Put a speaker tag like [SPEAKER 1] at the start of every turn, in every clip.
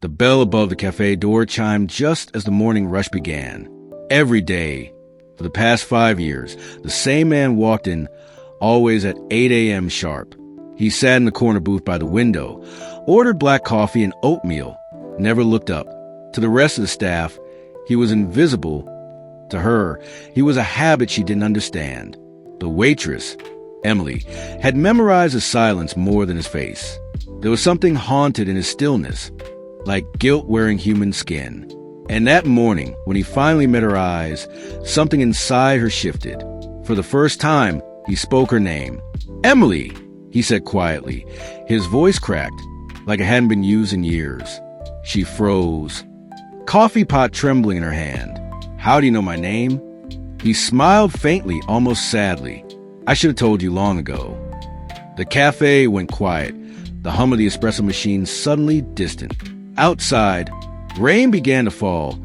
[SPEAKER 1] The bell above the cafe door chimed just as the morning rush began. Every day, for the past 5 years, the same man walked in, always at 8 a.m. sharp. He sat in the corner booth by the window, ordered black coffee and oatmeal, never looked up. To the rest of the staff, he was invisible. To her, he was a habit she didn't understand. The waitress, Emily, had memorized his silence more than his face. There was something haunted in his stillness, like guilt wearing human skin. And that morning, when he finally met her eyes, something inside her shifted. For the first time, he spoke her name. "Emily," he said quietly. His voice cracked, like it hadn't been used in years. She froze, coffee pot trembling in her hand. "How do you know my name?" He smiled faintly, almost sadly. "I should have told you long ago." The cafe went quiet, the hum of the espresso machine suddenly distant. Outside, rain began to fall,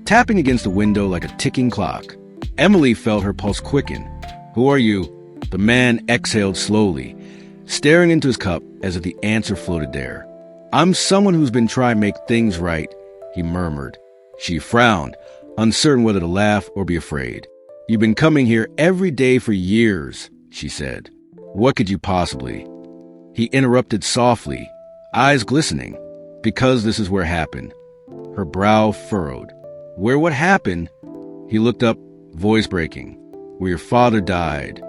[SPEAKER 1] tapping against the window like a ticking clock. Emily felt her pulse quicken. "Who are you?" The man exhaled slowly, staring into his cup as if the answer floated there. "I'm someone who's been trying to make things right," he murmured. She frowned, uncertain whether to laugh or be afraid. "You've been coming here every day for years," she said. "What could you possibly?" He interrupted softly, eyes glistening. "Because this is where it happened." Her brow furrowed. "Where what happened?" He looked up, voice breaking. "Where your father died."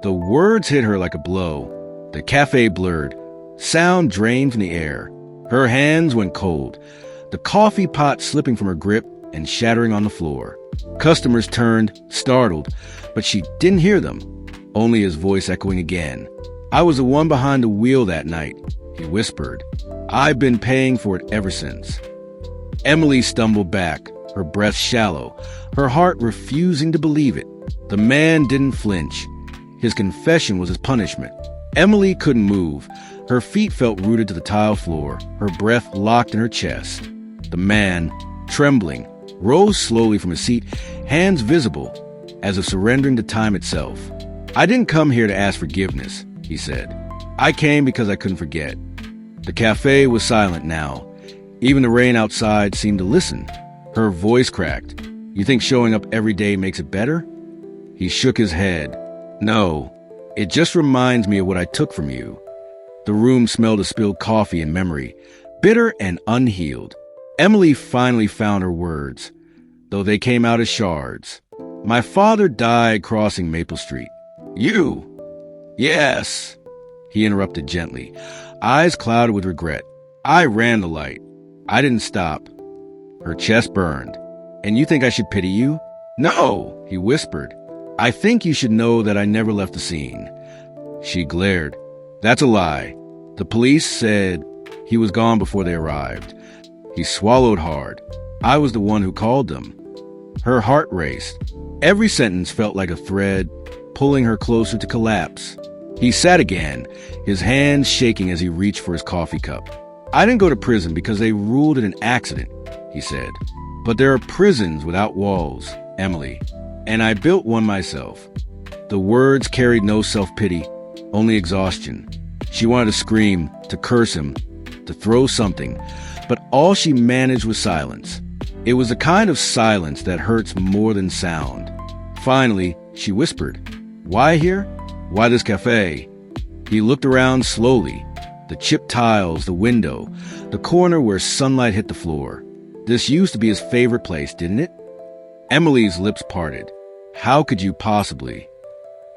[SPEAKER 1] The words hit her like a blow. The cafe blurred. Sound drained from the air. Her hands went cold, the coffee pot slipping from her grip and shattering on the floor. Customers turned, startled, but she didn't hear them, only his voice echoing again. "I was the one behind the wheel that night," he whispered. "I've been paying for it ever since." Emily stumbled back, her breath shallow, her heart refusing to believe it. The man didn't flinch. His confession was his punishment. Emily couldn't move. Her feet felt rooted to the tile floor, her breath locked in her chest. The man, trembling, rose slowly from his seat, hands visible, as if surrendering to time itself. "I didn't come here to ask forgiveness," he said. "I came because I couldn't forget." The cafe was silent now. Even the rain outside seemed to listen. Her voice cracked. "You think showing up every day makes it better?" He shook his head. "No, it just reminds me of what I took from you." The room smelled of spilled coffee and memory, bitter and unhealed. Emily finally found her words, though they came out as shards. "My father died crossing Maple Street." "You?" "Yes," he interrupted gently, eyes clouded with regret. "I ran the light. I didn't stop." Her chest burned. "And you think I should pity you?" "No," he whispered. "I think you should know that I never left the scene." She glared. "That's a lie. The police said he was gone before they arrived." He swallowed hard. "I was the one who called them." Her heart raced. Every sentence felt like a thread, pulling her closer to collapse. He sat again, his hands shaking as he reached for his coffee cup. "I didn't go to prison because they ruled it an accident," he said. "But there are prisons without walls, Emily, and I built one myself." The words carried no self-pity, only exhaustion. She wanted to scream, to curse him, to throw something, but all she managed was silence. It was the kind of silence that hurts more than sound. Finally, she whispered, "Why here? Why this cafe?" He looked around slowly. The chipped tiles, the window, the corner where sunlight hit the floor. This used to be his favorite place, didn't it? Emily's lips parted. "How could you possibly?"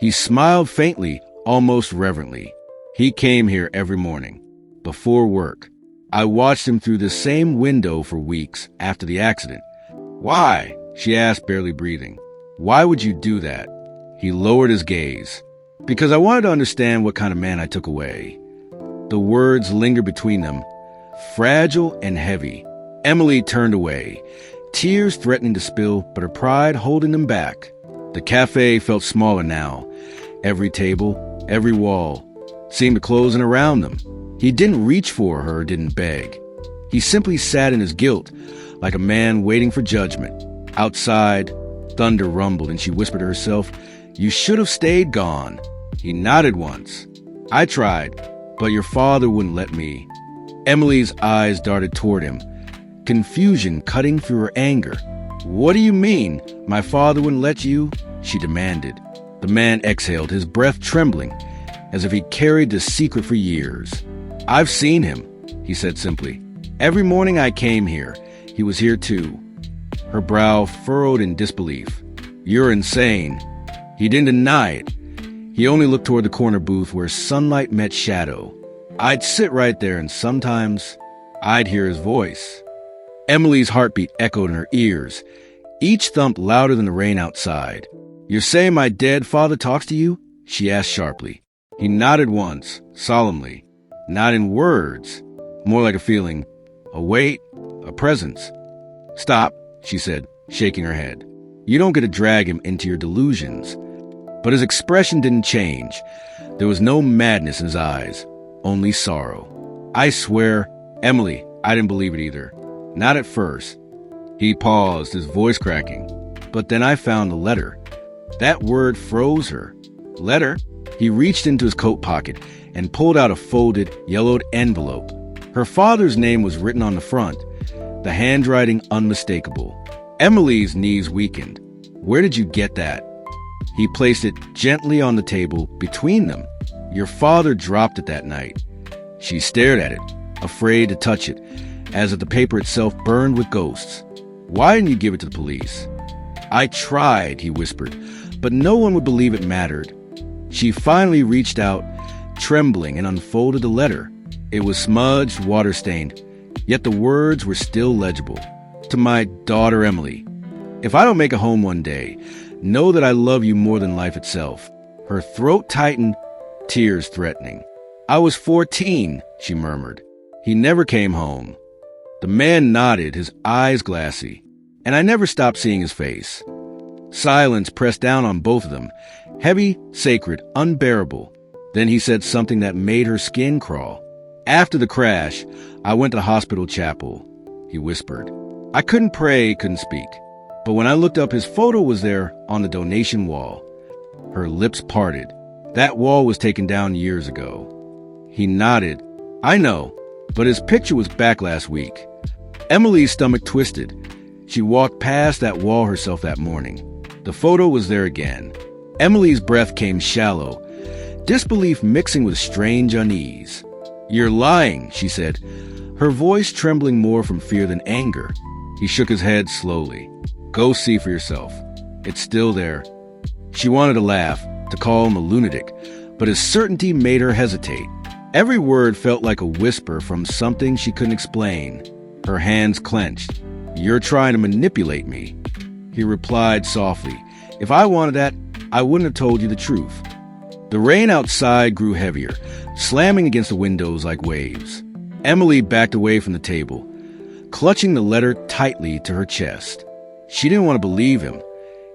[SPEAKER 1] He smiled faintly, almost reverently. "He came here every morning, before work. I watched him through the same window for weeks after the accident." "Why?" she asked, barely breathing. "Why would you do that?" He lowered his gaze. "Because I wanted to understand what kind of man I took away." The words lingered between them, fragile and heavy. Emily turned away, tears threatening to spill, but her pride holding them back. The cafe felt smaller now. Every table, every wall, seemed to close in around them. He didn't reach for her, didn't beg. He simply sat in his guilt, like a man waiting for judgment. Outside, thunder rumbled, and she whispered to herself, "You should have stayed gone." He nodded once. "I tried, but your father wouldn't let me." Emily's eyes darted toward him, confusion cutting through her anger. "What do you mean? My father wouldn't let you?" she demanded. The man exhaled, his breath trembling, as if he carried this secret for years. "I've seen him," he said simply. "Every morning I came here, he was here too." Her brow furrowed in disbelief. "You're insane." He didn't deny it. He only looked toward the corner booth where sunlight met shadow. I'd sit right there, and sometimes I'd hear his voice. Emily's heartbeat echoed in her ears, each thump louder than the rain outside. "You're saying my dead father talks to you?" she asked sharply. He nodded once, solemnly, not in words, more like a feeling, a weight, a presence. "Stop," she said, shaking her head. "You don't get to drag him into your delusions." But his expression didn't change. There was no madness in his eyes, only sorrow. "I swear, Emily, I didn't believe it either. Not at first." He paused, his voice cracking. "But then I found the letter." That word froze her. "Letter?" He reached into his coat pocket and pulled out a folded, yellowed envelope. Her father's name was written on the front, the handwriting unmistakable. Emily's knees weakened. "Where did you get that?" He placed it gently on the table between them. "Your father dropped it that night." She stared at it, afraid to touch it, as if the paper itself burned with ghosts. "Why didn't you give it to the police?" "I tried," he whispered, "but no one would believe it mattered." She finally reached out, trembling, and unfolded the letter. It was smudged, water-stained, yet the words were still legible. "To my daughter Emily, if I don't make it home one day, know that I love you more than life itself." Her throat tightened, tears threatening. "I was 14, she murmured. "He never came home." The man nodded, his eyes glassy, and I never stopped seeing his face. Silence pressed down on both of them, heavy, sacred, unbearable. Then he said something that made her skin crawl. "After the crash, I went to the hospital chapel," he whispered. "I couldn't pray, couldn't speak. But when I looked up, his photo was there on the donation wall." Her lips parted. "That wall was taken down years ago." He nodded. "I know, but his picture was back last week." Emily's stomach twisted. She walked past that wall herself that morning. The photo was there again. Emily's breath came shallow, disbelief mixing with strange unease. "You're lying," she said, her voice trembling more from fear than anger. He shook his head slowly. "Go see for yourself. It's still there." She wanted to laugh, to call him a lunatic, but his certainty made her hesitate. Every word felt like a whisper from something she couldn't explain. Her hands clenched. "You're trying to manipulate me." He replied softly, "If I wanted that, I wouldn't have told you the truth." The rain outside grew heavier, slamming against the windows like waves. Emily backed away from the table, clutching the letter tightly to her chest. She didn't want to believe him,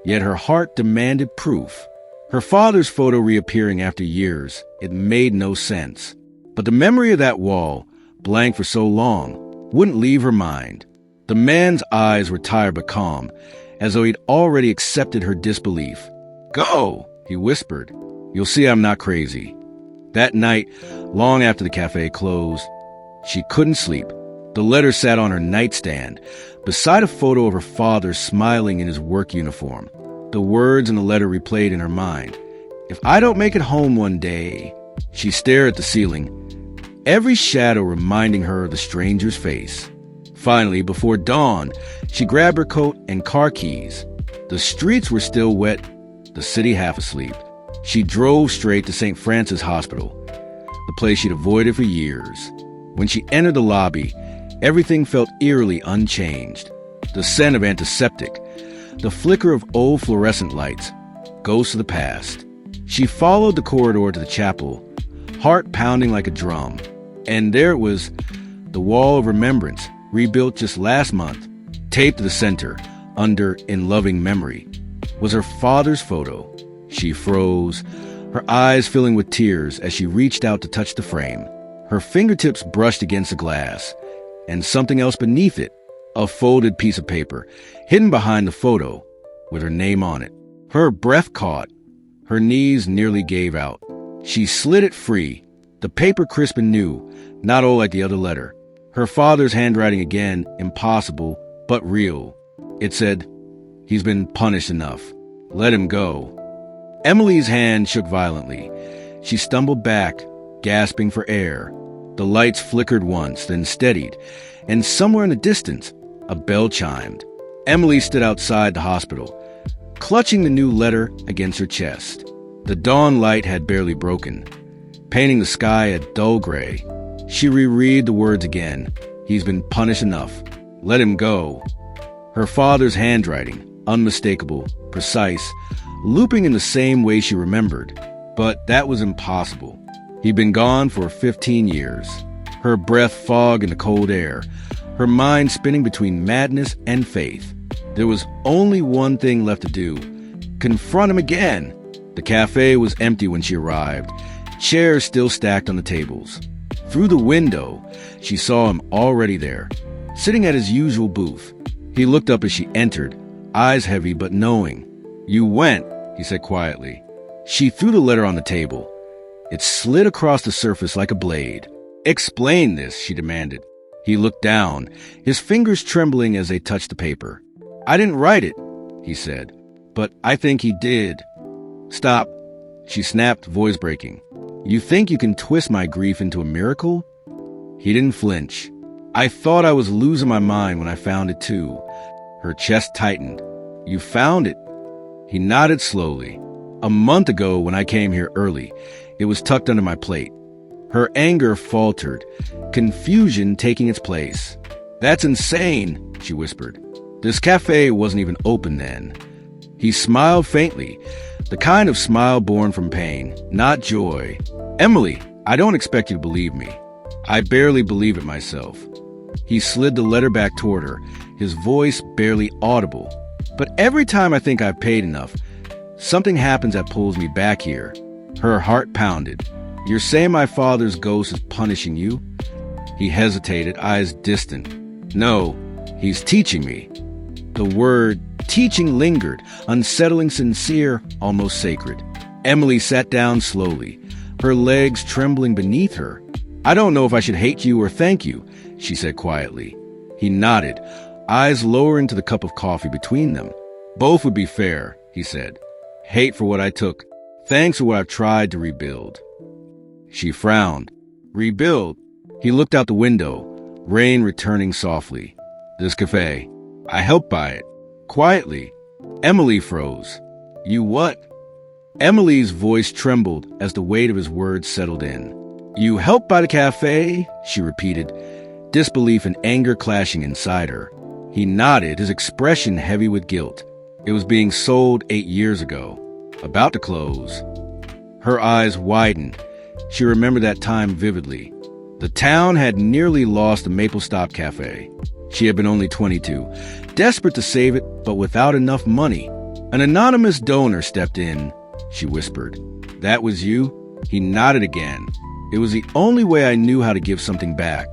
[SPEAKER 1] yet her heart demanded proof. Her father's photo reappearing after years, it made no sense. But the memory of that wall, blank for so long, wouldn't leave her mind. The man's eyes were tired but calm, as though he'd already accepted her disbelief. "Go," he whispered. "You'll see I'm not crazy." That night, long after the cafe closed, she couldn't sleep. The letter sat on her nightstand, beside a photo of her father smiling in his work uniform. The words in the letter replayed in her mind. "If I don't make it home one day." She stared at the ceiling, every shadow reminding her of the stranger's face. Finally, before dawn, she grabbed her coat and car keys. The streets were still wet, the city half asleep. She drove straight to St. Francis Hospital, the place she'd avoided for years. When she entered the lobby, everything felt eerily unchanged. The scent of antiseptic, the flicker of old fluorescent lights, ghosts of the past. She followed the corridor to the chapel, heart pounding like a drum. And there it was, the wall of remembrance, rebuilt just last month, taped to the center, under "In Loving Memory," was her father's photo. She froze, her eyes filling with tears as she reached out to touch the frame. Her fingertips brushed against the glass, and something else beneath it, a folded piece of paper, hidden behind the photo, with her name on it. Her breath caught. Her knees nearly gave out. She slid it free, the paper crisp and new, not old like the other letter. Her father's handwriting again, impossible, but real. It said, "He's been punished enough. Let him go." Emily's hand shook violently. She stumbled back, gasping for air. The lights flickered once, then steadied, and somewhere in the distance, a bell chimed. Emily stood outside the hospital, clutching the new letter against her chest. The dawn light had barely broken, painting the sky a dull gray. She reread the words again. "He's been punished enough. Let him go." Her father's handwriting, unmistakable, precise, looping in the same way she remembered. But that was impossible. He'd been gone for 15 years. Her breath fogged in the cold air, her mind spinning between madness and faith. There was only one thing left to do: confront him again. The cafe was empty when she arrived, chairs still stacked on the tables. Through the window, she saw him already there, sitting at his usual booth. He looked up as she entered, eyes heavy but knowing. "You went," he said quietly. She threw the letter on the table. It slid across the surface like a blade. "Explain this," she demanded. He looked down, his fingers trembling as they touched the paper. "I didn't write it," he said, "but I think he did." "Stop," she snapped, voice breaking. "You think you can twist my grief into a miracle?" He didn't flinch. "I thought I was losing my mind when I found it too." Her chest tightened. "You found it?" He nodded slowly. "A month ago when I came here early, it was tucked under my plate." Her anger faltered, confusion taking its place. "That's insane," she whispered. "This cafe wasn't even open then." He smiled faintly, the kind of smile born from pain, not joy. "Emily, I don't expect you to believe me. I barely believe it myself." He slid the letter back toward her, his voice barely audible. "But every time I think I've paid enough, something happens that pulls me back here." Her heart pounded. "You're saying my father's ghost is punishing you?" He hesitated, eyes distant. "No, he's teaching me." The word teaching lingered, unsettling, sincere, almost sacred. Emily sat down slowly, her legs trembling beneath her. "I don't know if I should hate you or thank you," she said quietly. He nodded, eyes lowering to the cup of coffee between them. "Both would be fair," he said. "Hate for what I took, thanks for what I've tried to rebuild." She frowned. "Rebuild?" He looked out the window, rain returning softly. "This cafe, I helped buy it." Quietly, Emily froze. "You what?" Emily's voice trembled as the weight of his words settled in. "You helped buy the cafe?" she repeated, disbelief and anger clashing inside her. He nodded, his expression heavy with guilt. "It was being sold 8 years ago. About to close." Her eyes widened. She remembered that time vividly. The town had nearly lost the Maple Stop Cafe. She had been only 22, desperate to save it, but without enough money. "An anonymous donor stepped in," she whispered. "That was you?" He nodded again. "It was the only way I knew how to give something back."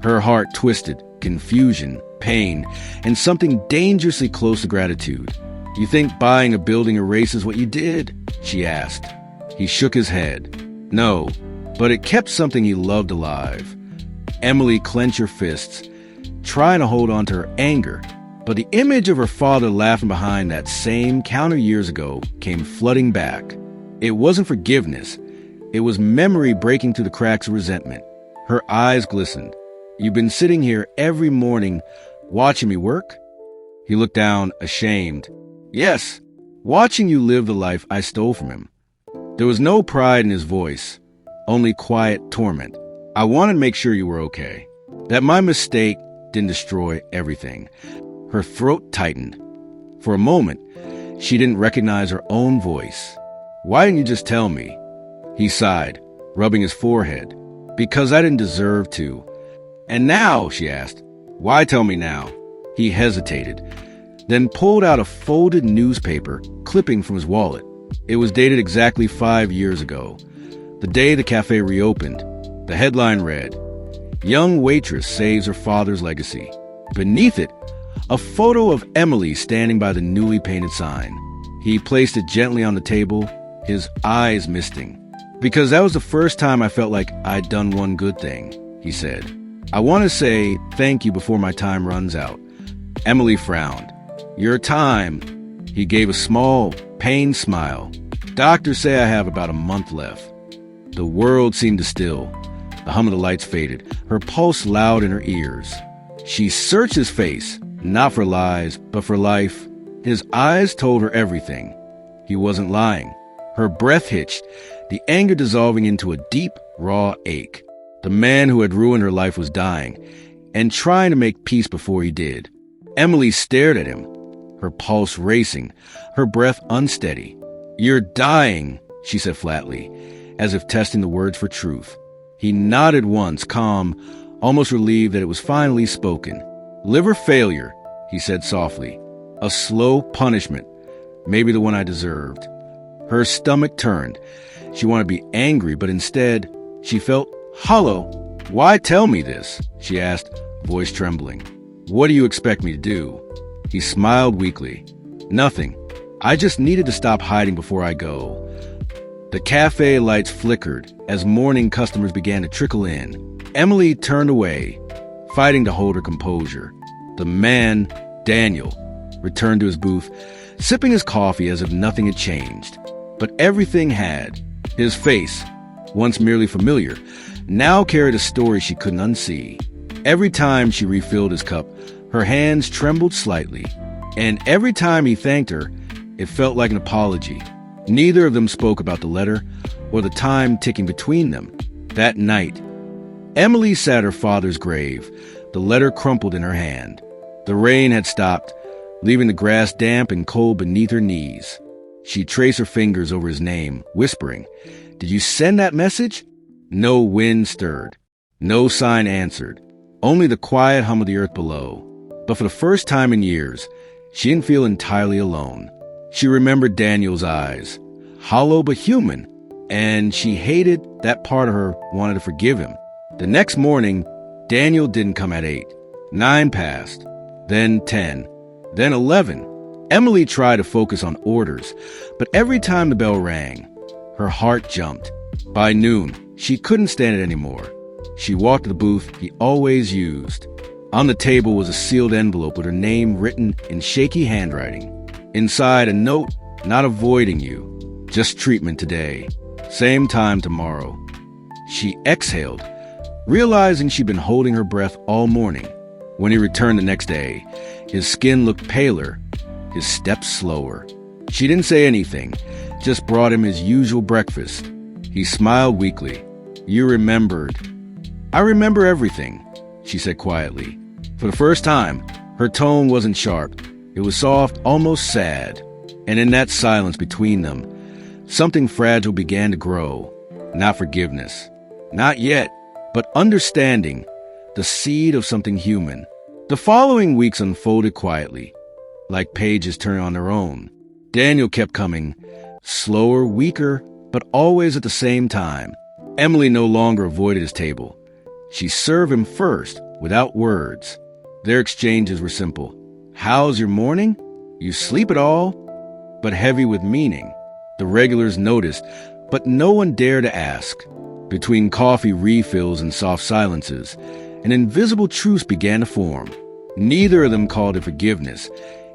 [SPEAKER 1] Her heart twisted, confusion, pain, and something dangerously close to gratitude. "You think buying a building erases what you did?" she asked. He shook his head. "No, but it kept something he loved alive." Emily clenched her fists, trying to hold on to her anger, but the image of her father laughing behind that same counter years ago came flooding back. It wasn't forgiveness. It was memory breaking through the cracks of resentment. Her eyes glistened. "You've been sitting here every morning, watching me work?" He looked down, ashamed. "Yes, watching you live the life I stole from him." There was no pride in his voice, only quiet torment. "I wanted to make sure you were okay, that my mistake didn't destroy everything." Her throat tightened. For a moment, she didn't recognize her own voice. "Why didn't you just tell me?" He sighed, rubbing his forehead. "Because I didn't deserve to." "And now?" she asked. "Why tell me now?" He hesitated, then pulled out a folded newspaper clipping from his wallet. It was dated exactly 5 years ago, the day the cafe reopened. The headline read, "Young Waitress Saves Her Father's Legacy." Beneath it, a photo of Emily standing by the newly painted sign. He placed it gently on the table, his eyes misting. "Because that was the first time I felt like I'd done one good thing," he said. I want to say thank you before my time runs out. Emily frowned. Your time. He gave a small, pained smile. Doctors say I have about a month left. The world seemed to still. The hum of the lights faded, her pulse loud in her ears. She searched his face, not for lies, but for life. His eyes told her everything. He wasn't lying. Her breath hitched, the anger dissolving into a deep, raw ache. The man who had ruined her life was dying, and trying to make peace before he did. Emily stared at him, her pulse racing, her breath unsteady. You're dying, she said flatly, as if testing the words for truth. He nodded once, calm, almost relieved that it was finally spoken. Liver failure, he said softly. A slow punishment, maybe the one I deserved. Her stomach turned. She wanted to be angry, but instead, she felt hollow. Why tell me this? She asked, voice trembling. What do you expect me to do? He smiled weakly. Nothing. I just needed to stop hiding before I go. The cafe lights flickered as morning customers began to trickle in. Emily turned away, fighting to hold her composure. The man, Daniel, returned to his booth, sipping his coffee as if nothing had changed. But everything had. His face, once merely familiar, now carried a story she couldn't unsee. Every time she refilled his cup, her hands trembled slightly. And every time he thanked her, it felt like an apology. Neither of them spoke about the letter or the time ticking between them. That night, Emily sat at her father's grave, the letter crumpled in her hand. The rain had stopped, leaving the grass damp and cold beneath her knees. She traced her fingers over his name, whispering, Did you send that message? No wind stirred. No sign answered. Only the quiet hum of the earth below. But for the first time in years, she didn't feel entirely alone. She remembered Daniel's eyes, hollow but human, and she hated that part of her wanted to forgive him. The next morning, Daniel didn't come at 8. 9 passed, then 10, then 11. Emily tried to focus on orders, but every time the bell rang, her heart jumped. By noon, she couldn't stand it anymore. She walked to the booth he always used. On the table was a sealed envelope with her name written in shaky handwriting. Inside, a note, not avoiding you, just treatment today. Same time tomorrow. She exhaled, realizing she'd been holding her breath all morning. When he returned the next day, his skin looked paler, his steps slower. She didn't say anything, just brought him his usual breakfast. He smiled weakly. You remembered. I remember everything, she said quietly. For the first time, her tone wasn't sharp. It was soft, almost sad. And in that silence between them, something fragile began to grow. Not forgiveness. Not yet, but understanding. The seed of something human. The following weeks unfolded quietly, like pages turning on their own. Daniel kept coming, slower, weaker, but always at the same time. Emily no longer avoided his table. She served him first, without words. Their exchanges were simple. How's your morning? You sleep at all? But heavy with meaning. The regulars noticed, but no one dared to ask. Between coffee refills and soft silences, an invisible truce began to form. Neither of them called it forgiveness.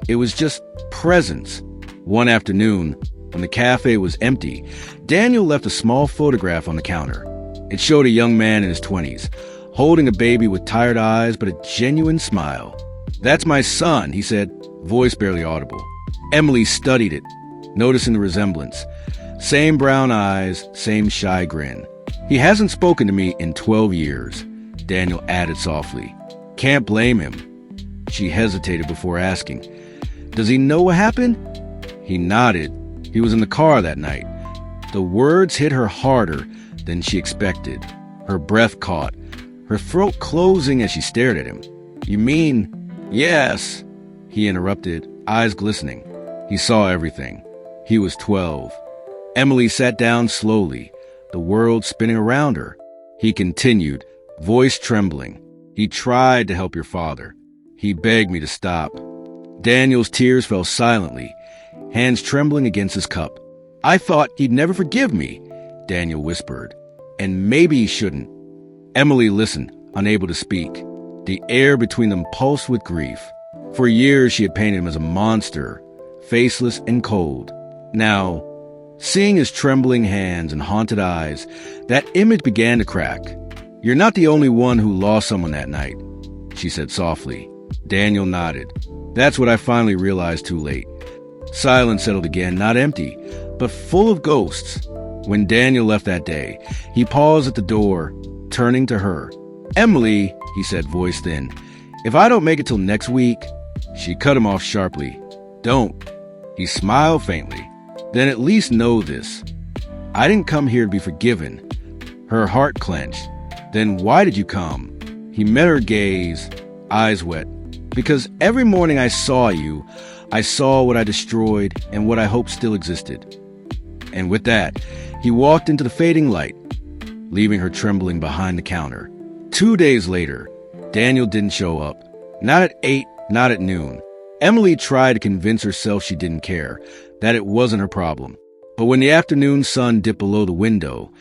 [SPEAKER 1] It was just presence. One afternoon, when the cafe was empty, Daniel left a small photograph on the counter. It showed a young man in his 20s, holding a baby with tired eyes but a genuine smile. That's my son, he said, voice barely audible. Emily studied it, noticing the resemblance. Same brown eyes, same shy grin. He hasn't spoken to me in 12 years, Daniel added softly. Can't blame him. She hesitated before asking, Does he know what happened? He nodded. He was in the car that night. The words hit her harder than she expected. Her breath caught, her throat closing as she stared at him. You mean... Yes, he interrupted, eyes glistening. He saw everything. He was 12. Emily sat down slowly, the world spinning around her. He continued, voice trembling. He tried to help your father. He begged me to stop. Daniel's tears fell silently, hands trembling against his cup. I thought he'd never forgive me, Daniel whispered. And maybe he shouldn't. Emily listened, unable to speak. The air between them pulsed with grief. For years she had painted him as a monster, faceless and cold. Now, seeing his trembling hands and haunted eyes, that image began to crack. "You're not the only one who lost someone that night," she said softly. Daniel nodded. "That's what I finally realized too late." Silence settled again, not empty, but full of ghosts. When Daniel left that day, he paused at the door, turning to her. "Emily," he said, voice thin, "if I don't make it till next week..." She cut him off sharply. "Don't." He smiled faintly. "Then at least know this. I didn't come here to be forgiven." Her heart clenched. "Then why did you come?" He met her gaze, eyes wet. "Because every morning I saw you, I saw what I destroyed and what I hoped still existed." And with that, he walked into the fading light, leaving her trembling behind the counter. 2 days later, Daniel didn't show up. Not at 8, not at noon. Emily tried to convince herself she didn't care, that it wasn't her problem. But when the afternoon sun dipped below the window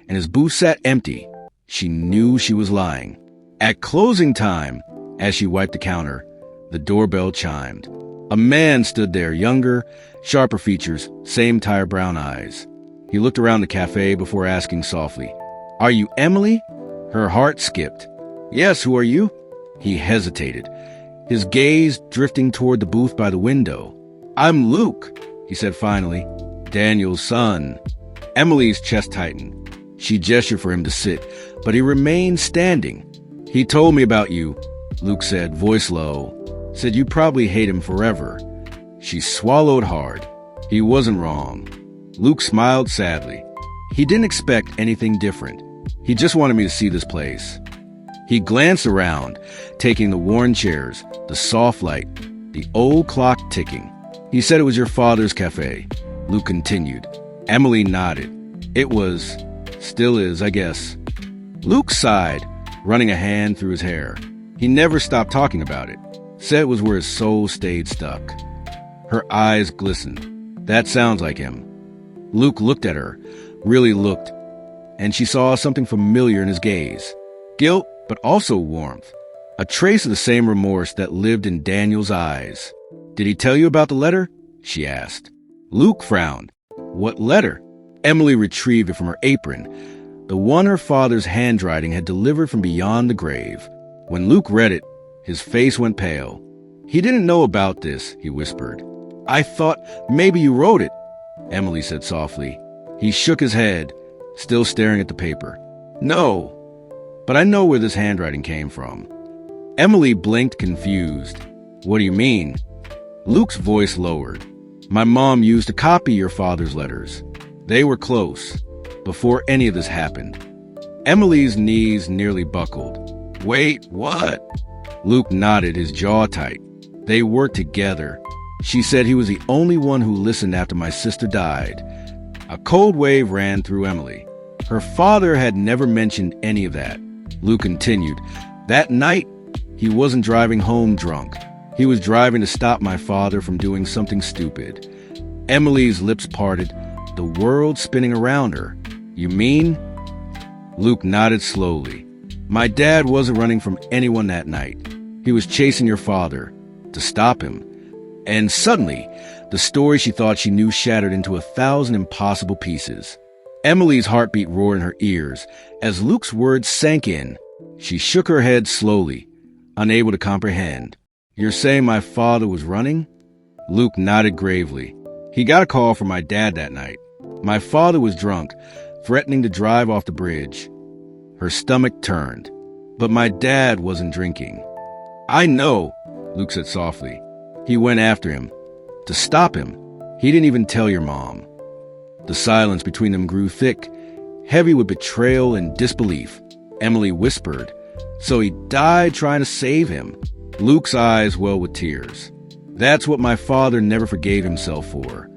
[SPEAKER 1] and his booth sat empty, she knew she was lying. At closing time, as she wiped the counter, the doorbell chimed. A man stood there, younger, sharper features, same tired brown eyes. He looked around the cafe before asking softly, "Are you Emily?" Her heart skipped. "Yes, who are you?" He hesitated, his gaze drifting toward the booth by the window. "I'm Luke," he said finally, "Daniel's son." Emily's chest tightened. She gestured for him to sit, but he remained standing. "He told me about you," Luke said, voice low. "Said you probably hate him forever." She swallowed hard. He wasn't wrong. Luke smiled sadly. He didn't expect anything different. He just wanted me to see this place. He glanced around, taking the worn chairs, the soft light, the old clock ticking. "He said it was your father's cafe," Luke continued. Emily nodded. "It was. Still is, I guess." Luke sighed, running a hand through his hair. He never stopped talking about it. Said it was where his soul stayed stuck. Her eyes glistened. "That sounds like him." Luke looked at her, really looked, and she saw something familiar in his gaze. Guilt, but also warmth. A trace of the same remorse that lived in Daniel's eyes. "Did he tell you about the letter?" she asked. Luke frowned. "What letter?" Emily retrieved it from her apron, the one her father's handwriting had delivered from beyond the grave. When Luke read it, his face went pale. "He didn't know about this," he whispered. "I thought maybe you wrote it," Emily said softly. He shook his head, still staring at the paper. "No, but I know where this handwriting came from." Emily blinked, confused. "What do you mean?" Luke's voice lowered. "My mom used to copy your father's letters. They were close, before any of this happened." Emily's knees nearly buckled. "Wait, what?" Luke nodded, his jaw tight. "They worked together. She said he was the only one who listened after my sister died." A cold wave ran through Emily. Her father had never mentioned any of that. Luke continued, "That night, he wasn't driving home drunk. He was driving to stop my father from doing something stupid." Emily's lips parted, the world spinning around her. "You mean?" Luke nodded slowly. "My dad wasn't running from anyone that night. He was chasing your father, to stop him." And suddenly, the story she thought she knew shattered into 1,000 impossible pieces. Emily's heartbeat roared in her ears as Luke's words sank in. She shook her head slowly, unable to comprehend. "You're saying my father was running?" Luke nodded gravely. "He got a call from my dad that night. My father was drunk, threatening to drive off the bridge." Her stomach turned. "But my dad wasn't drinking." "I know," Luke said softly. "He went after him. To stop him. He didn't even tell your mom." The silence between them grew thick, heavy with betrayal and disbelief. Emily whispered, "So he died trying to save him?" Luke's eyes welled with tears. "That's what my father never forgave himself for."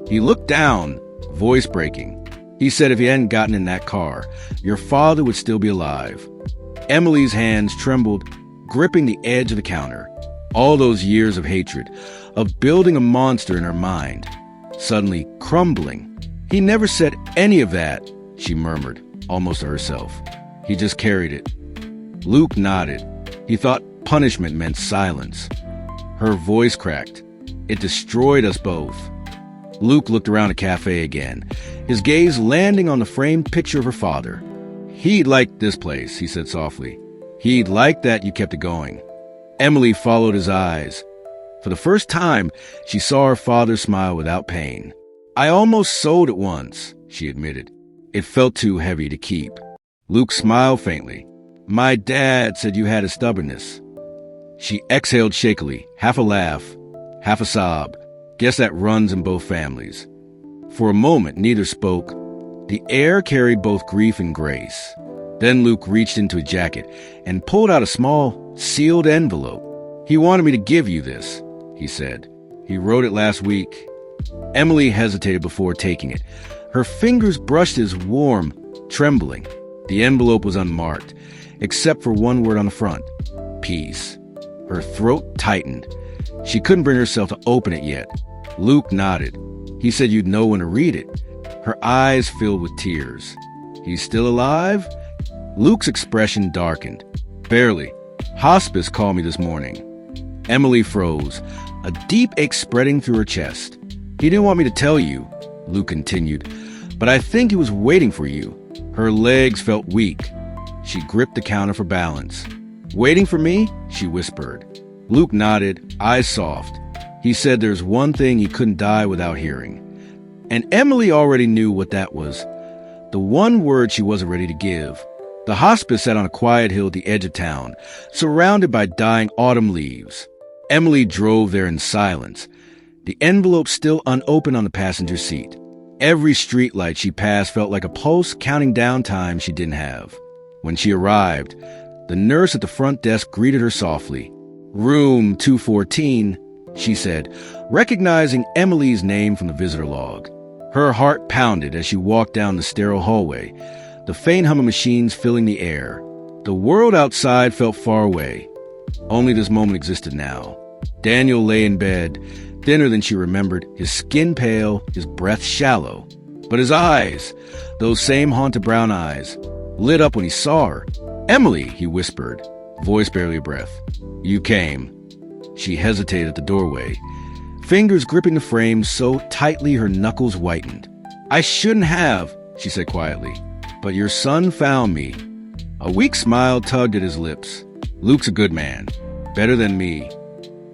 [SPEAKER 1] He looked down, voice breaking. He said if he hadn't gotten in that car, your father would still be alive. Emily's hands trembled, gripping the edge of the counter. All those years of hatred, of building a monster in her mind, suddenly crumbling. "He never said any of that," she murmured, almost to herself. "He just carried it." Luke nodded. He thought punishment meant silence. Her voice cracked. It destroyed us both. Luke looked around the cafe again, his gaze landing on the framed picture of her father. He'd like this place, he said softly. He'd like that you kept it going. Emily followed his eyes. For the first time, she saw her father smile without pain. I almost sold it once, she admitted. It felt too heavy to keep. Luke smiled faintly. My dad said you had a stubbornness. She exhaled shakily, half a laugh, half a sob. Guess that runs in both families. For a moment, neither spoke. The air carried both grief and grace. Then Luke reached into a jacket and pulled out a small, sealed envelope. He wanted me to give you this, he said. He wrote it last week. Emily hesitated before taking it. Her fingers brushed his warm, trembling. The envelope was unmarked, except for one word on the front, peace. Her throat tightened. She couldn't bring herself to open it yet. Luke nodded. He said you'd know when to read it. Her eyes filled with tears. He's still alive? Luke's expression darkened. Barely. Hospice called me this morning. Emily froze, a deep ache spreading through her chest. He didn't want me to tell you, Luke continued, but I think he was waiting for you. Her legs felt weak. She gripped the counter for balance. Waiting for me? She whispered. Luke nodded, eyes soft. He said there's one thing he couldn't die without hearing. And Emily already knew what that was. The one word she wasn't ready to give. The hospice sat on a quiet hill at the edge of town, surrounded by dying autumn leaves. Emily drove there in silence, the envelope still unopened on the passenger seat. Every streetlight she passed felt like a pulse counting down time she didn't have. When she arrived, the nurse at the front desk greeted her softly. Room 214, she said, recognizing Emily's name from the visitor log. Her heart pounded as she walked down the sterile hallway, the faint hum of machines filling the air. The world outside felt far away. Only this moment existed now. Daniel lay in bed, thinner than she remembered, his skin pale, his breath shallow. But his eyes, those same haunted brown eyes, lit up when he saw her. Emily, he whispered, voice barely a breath. You came. She hesitated at the doorway, fingers gripping the frame so tightly her knuckles whitened. I shouldn't have, she said quietly, but your son found me. A weak smile tugged at his lips. Luke's a good man, better than me.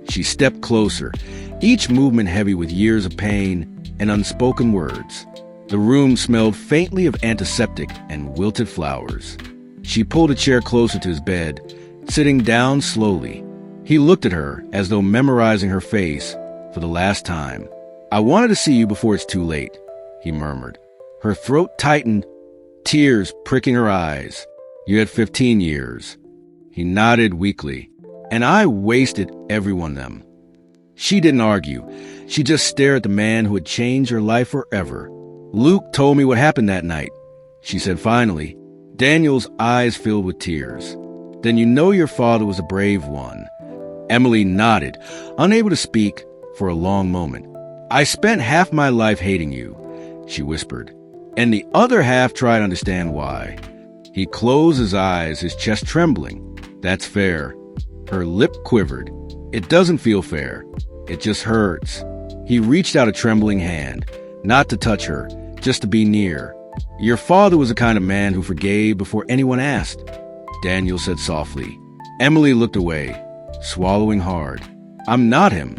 [SPEAKER 1] She stepped closer, each movement heavy with years of pain and unspoken words. The room smelled faintly of antiseptic and wilted flowers. She pulled a chair closer to his bed, sitting down slowly. He looked at her as though memorizing her face for the last time. I wanted to see you before it's too late, he murmured. Her throat tightened, tears pricking her eyes. You had 15 years. He nodded weakly. And I wasted every one of them. She didn't argue. She just stared at the man who had changed her life forever. Luke told me what happened that night, she said finally. Daniel's eyes filled with tears. Then you know your father was a brave one. Emily nodded, unable to speak for a long moment. I spent half my life hating you, she whispered, and the other half tried to understand why. He closed his eyes, his chest trembling. That's fair. Her lip quivered. It doesn't feel fair. It just hurts. He reached out a trembling hand, not to touch her, just to be near. Your father was the kind of man who forgave before anyone asked, Daniel said softly. Emily looked away, swallowing hard. I'm not him.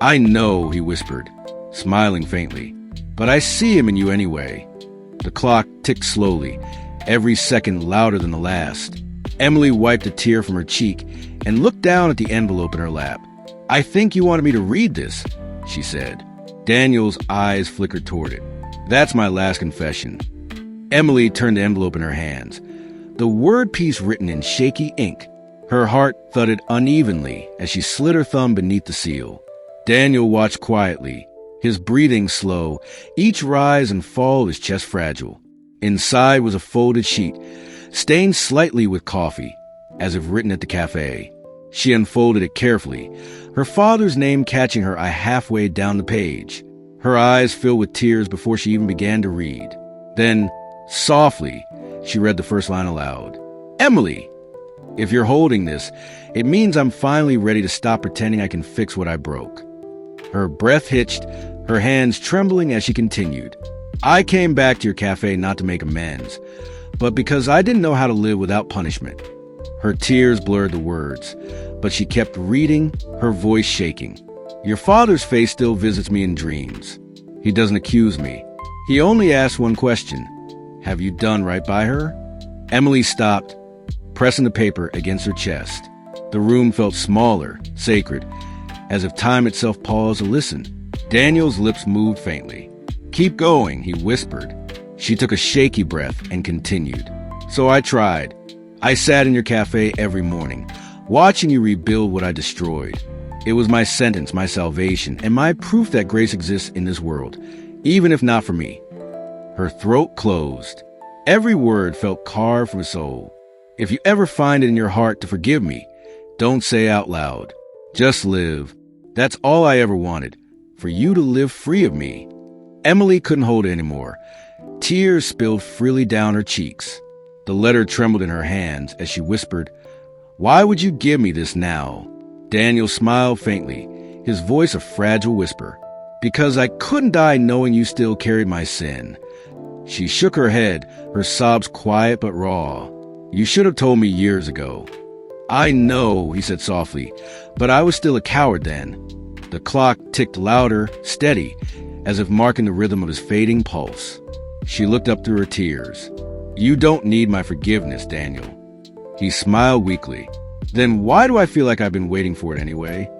[SPEAKER 1] I know, he whispered, smiling faintly, but I see him in you anyway. The clock ticked slowly, every second louder than the last. Emily wiped a tear from her cheek and looked down at the envelope in her lap. I think you wanted me to read this, she said. Daniel's eyes flickered toward it. That's my last confession. Emily turned the envelope in her hands, the word piece written in shaky ink. Her heart thudded unevenly as she slid her thumb beneath the seal. Daniel watched quietly, his breathing slow, each rise and fall of his chest fragile. Inside was a folded sheet, stained slightly with coffee, as if written at the cafe. She unfolded it carefully, her father's name catching her eye halfway down the page. Her eyes filled with tears before she even began to read. Then, softly, she read the first line aloud. Emily! If you're holding this, it means I'm finally ready to stop pretending I can fix what I broke. Her breath hitched, her hands trembling as she continued. I came back to your cafe not to make amends, but because I didn't know how to live without punishment. Her tears blurred the words, but she kept reading, her voice shaking. Your father's face still visits me in dreams. He doesn't accuse me. He only asks one question. Have you done right by her? Emily stopped, pressing the paper against her chest. The room felt smaller, sacred, as if time itself paused to listen. Daniel's lips moved faintly. Keep going, he whispered. She took a shaky breath and continued. So I tried. I sat in your cafe every morning, watching you rebuild what I destroyed. It was my sentence, my salvation, and my proof that grace exists in this world, even if not for me. Her throat closed. Every word felt carved from her soul. If you ever find it in your heart to forgive me, don't say out loud. Just live. That's all I ever wanted, for you to live free of me. Emily couldn't hold it anymore. Tears spilled freely down her cheeks. The letter trembled in her hands as she whispered, Why would you give me this now? Daniel smiled faintly, his voice a fragile whisper. Because I couldn't die knowing you still carried my sin. She shook her head, her sobs quiet but raw. You should have told me years ago. I know, he said softly, but I was still a coward then. The clock ticked louder, steady, as if marking the rhythm of his fading pulse. She looked up through her tears. You don't need my forgiveness, Daniel. He smiled weakly. Then why do I feel like I've been waiting for it anyway?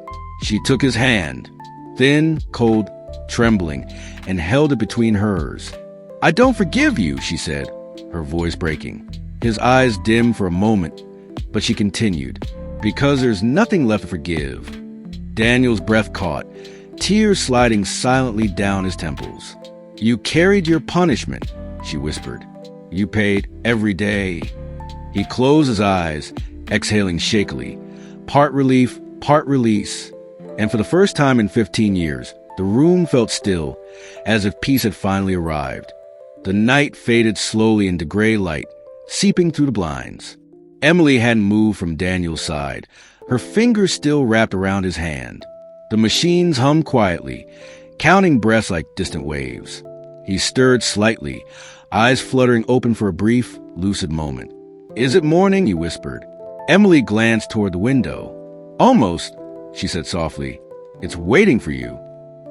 [SPEAKER 1] She took his hand, thin, cold, trembling, and held it between hers. I don't forgive you, she said, her voice breaking. His eyes dimmed for a moment, but she continued, because there's nothing left to forgive. Daniel's breath caught, tears sliding silently down his temples. You carried your punishment, she whispered. You paid every day. He closed his eyes, exhaling shakily, part relief, part release. And for the first time in 15 years, the room felt still, as if peace had finally arrived. The night faded slowly into gray light, seeping through the blinds. Emily hadn't moved from Daniel's side, her fingers still wrapped around his hand. The machines hummed quietly, counting breaths like distant waves. He stirred slightly, eyes fluttering open for a brief, lucid moment. Is it morning? He whispered. Emily glanced toward the window. Almost, she said softly. It's waiting for you.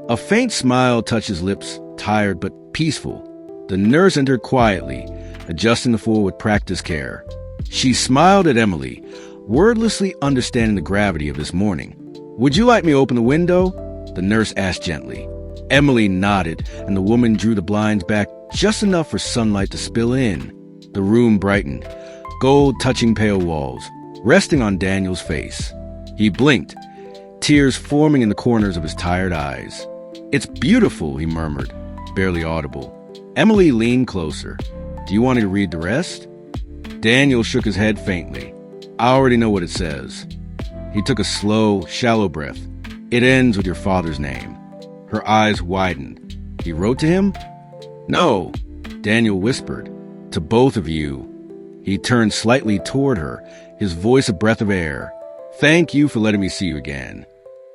[SPEAKER 1] A faint smile touched his lips, tired but peaceful. The nurse entered quietly, adjusting the floor with practiced care. She smiled at Emily, wordlessly understanding the gravity of this morning. Would you like me to open the window? The nurse asked gently. Emily nodded, and the woman drew the blinds back just enough for sunlight to spill in. The room brightened, gold touching pale walls, resting on Daniel's face. He blinked, tears forming in the corners of his tired eyes. It's beautiful, he murmured, barely audible. Emily leaned closer. Do you want me to read the rest? Daniel shook his head faintly. I already know what it says. He took a slow, shallow breath. It ends with your father's name. Her eyes widened. He wrote to him? No, Daniel whispered. To both of you. He turned slightly toward her, his voice a breath of air. Thank you for letting me see you again.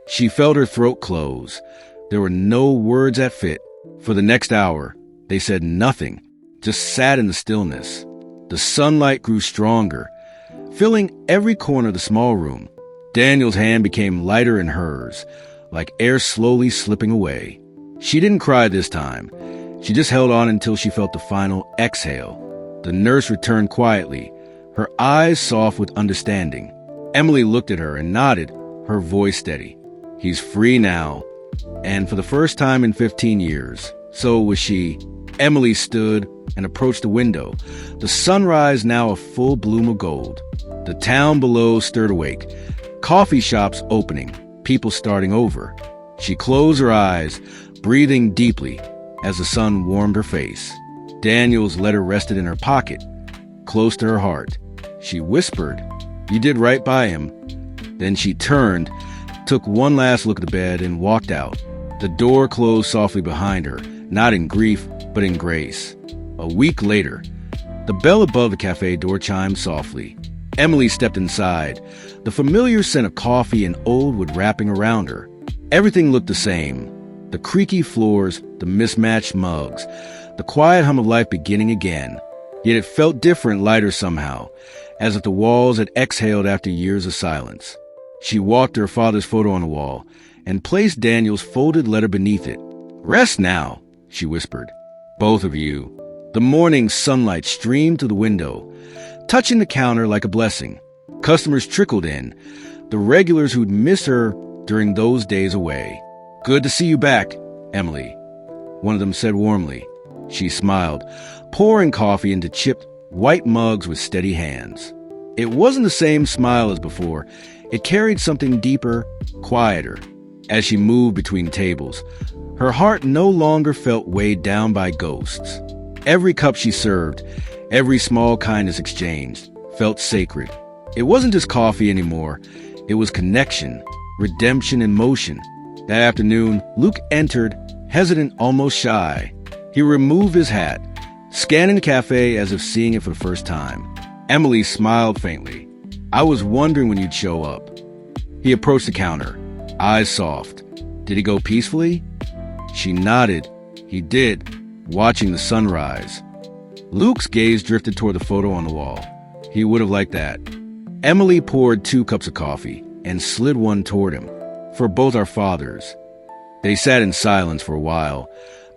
[SPEAKER 1] She felt her throat close. There were no words that fit. For the next hour, they said nothing, just sat in the stillness. The sunlight grew stronger, filling every corner of the small room. Daniel's hand became lighter in hers, like air slowly slipping away. She didn't cry this time. She just held on until she felt the final exhale. The nurse returned quietly, her eyes soft with understanding. Emily looked at her and nodded, her voice steady. He's free now. And for the first time in 15 years, so was she. Emily stood and approached the window, the sunrise now a full bloom of gold. The town below stirred awake, coffee shops opening, people starting over. She closed her eyes, breathing deeply as the sun warmed her face. Daniel's letter rested in her pocket, close to her heart. She whispered, You did right by him. Then she turned, took one last look at the bed, and walked out. The door closed softly behind her, not in grief, but in grace. A week later, the bell above the cafe door chimed softly. Emily stepped inside, the familiar scent of coffee and old wood wrapping around her. Everything looked the same. The creaky floors, the mismatched mugs, the quiet hum of life beginning again. Yet it felt different, lighter somehow, as if the walls had exhaled after years of silence. She walked to her father's photo on the wall and placed Daniel's folded letter beneath it. "Rest now," she whispered. "Both of you." The morning sunlight streamed through the window, touching the counter like a blessing. Customers trickled in, the regulars who'd missed her during those days away. "Good to see you back, Emily," one of them said warmly. She smiled, pouring coffee into chipped, white mugs with steady hands. It wasn't the same smile as before. It carried something deeper, quieter. As she moved between tables, her heart no longer felt weighed down by ghosts. Every cup she served, every small kindness exchanged, felt sacred. It wasn't just coffee anymore. It was connection, redemption in motion. That afternoon, Luke entered, hesitant, almost shy. He removed his hat, scanning the cafe as if seeing it for the first time. Emily smiled faintly. "I was wondering when you'd show up." He approached the counter, eyes soft. "Did he go peacefully?" She nodded. He did, watching the sunrise. Luke's gaze drifted toward the photo on the wall. He would have liked that. Emily poured 2 cups of coffee and slid one toward him. "For both our fathers." They sat in silence for a while,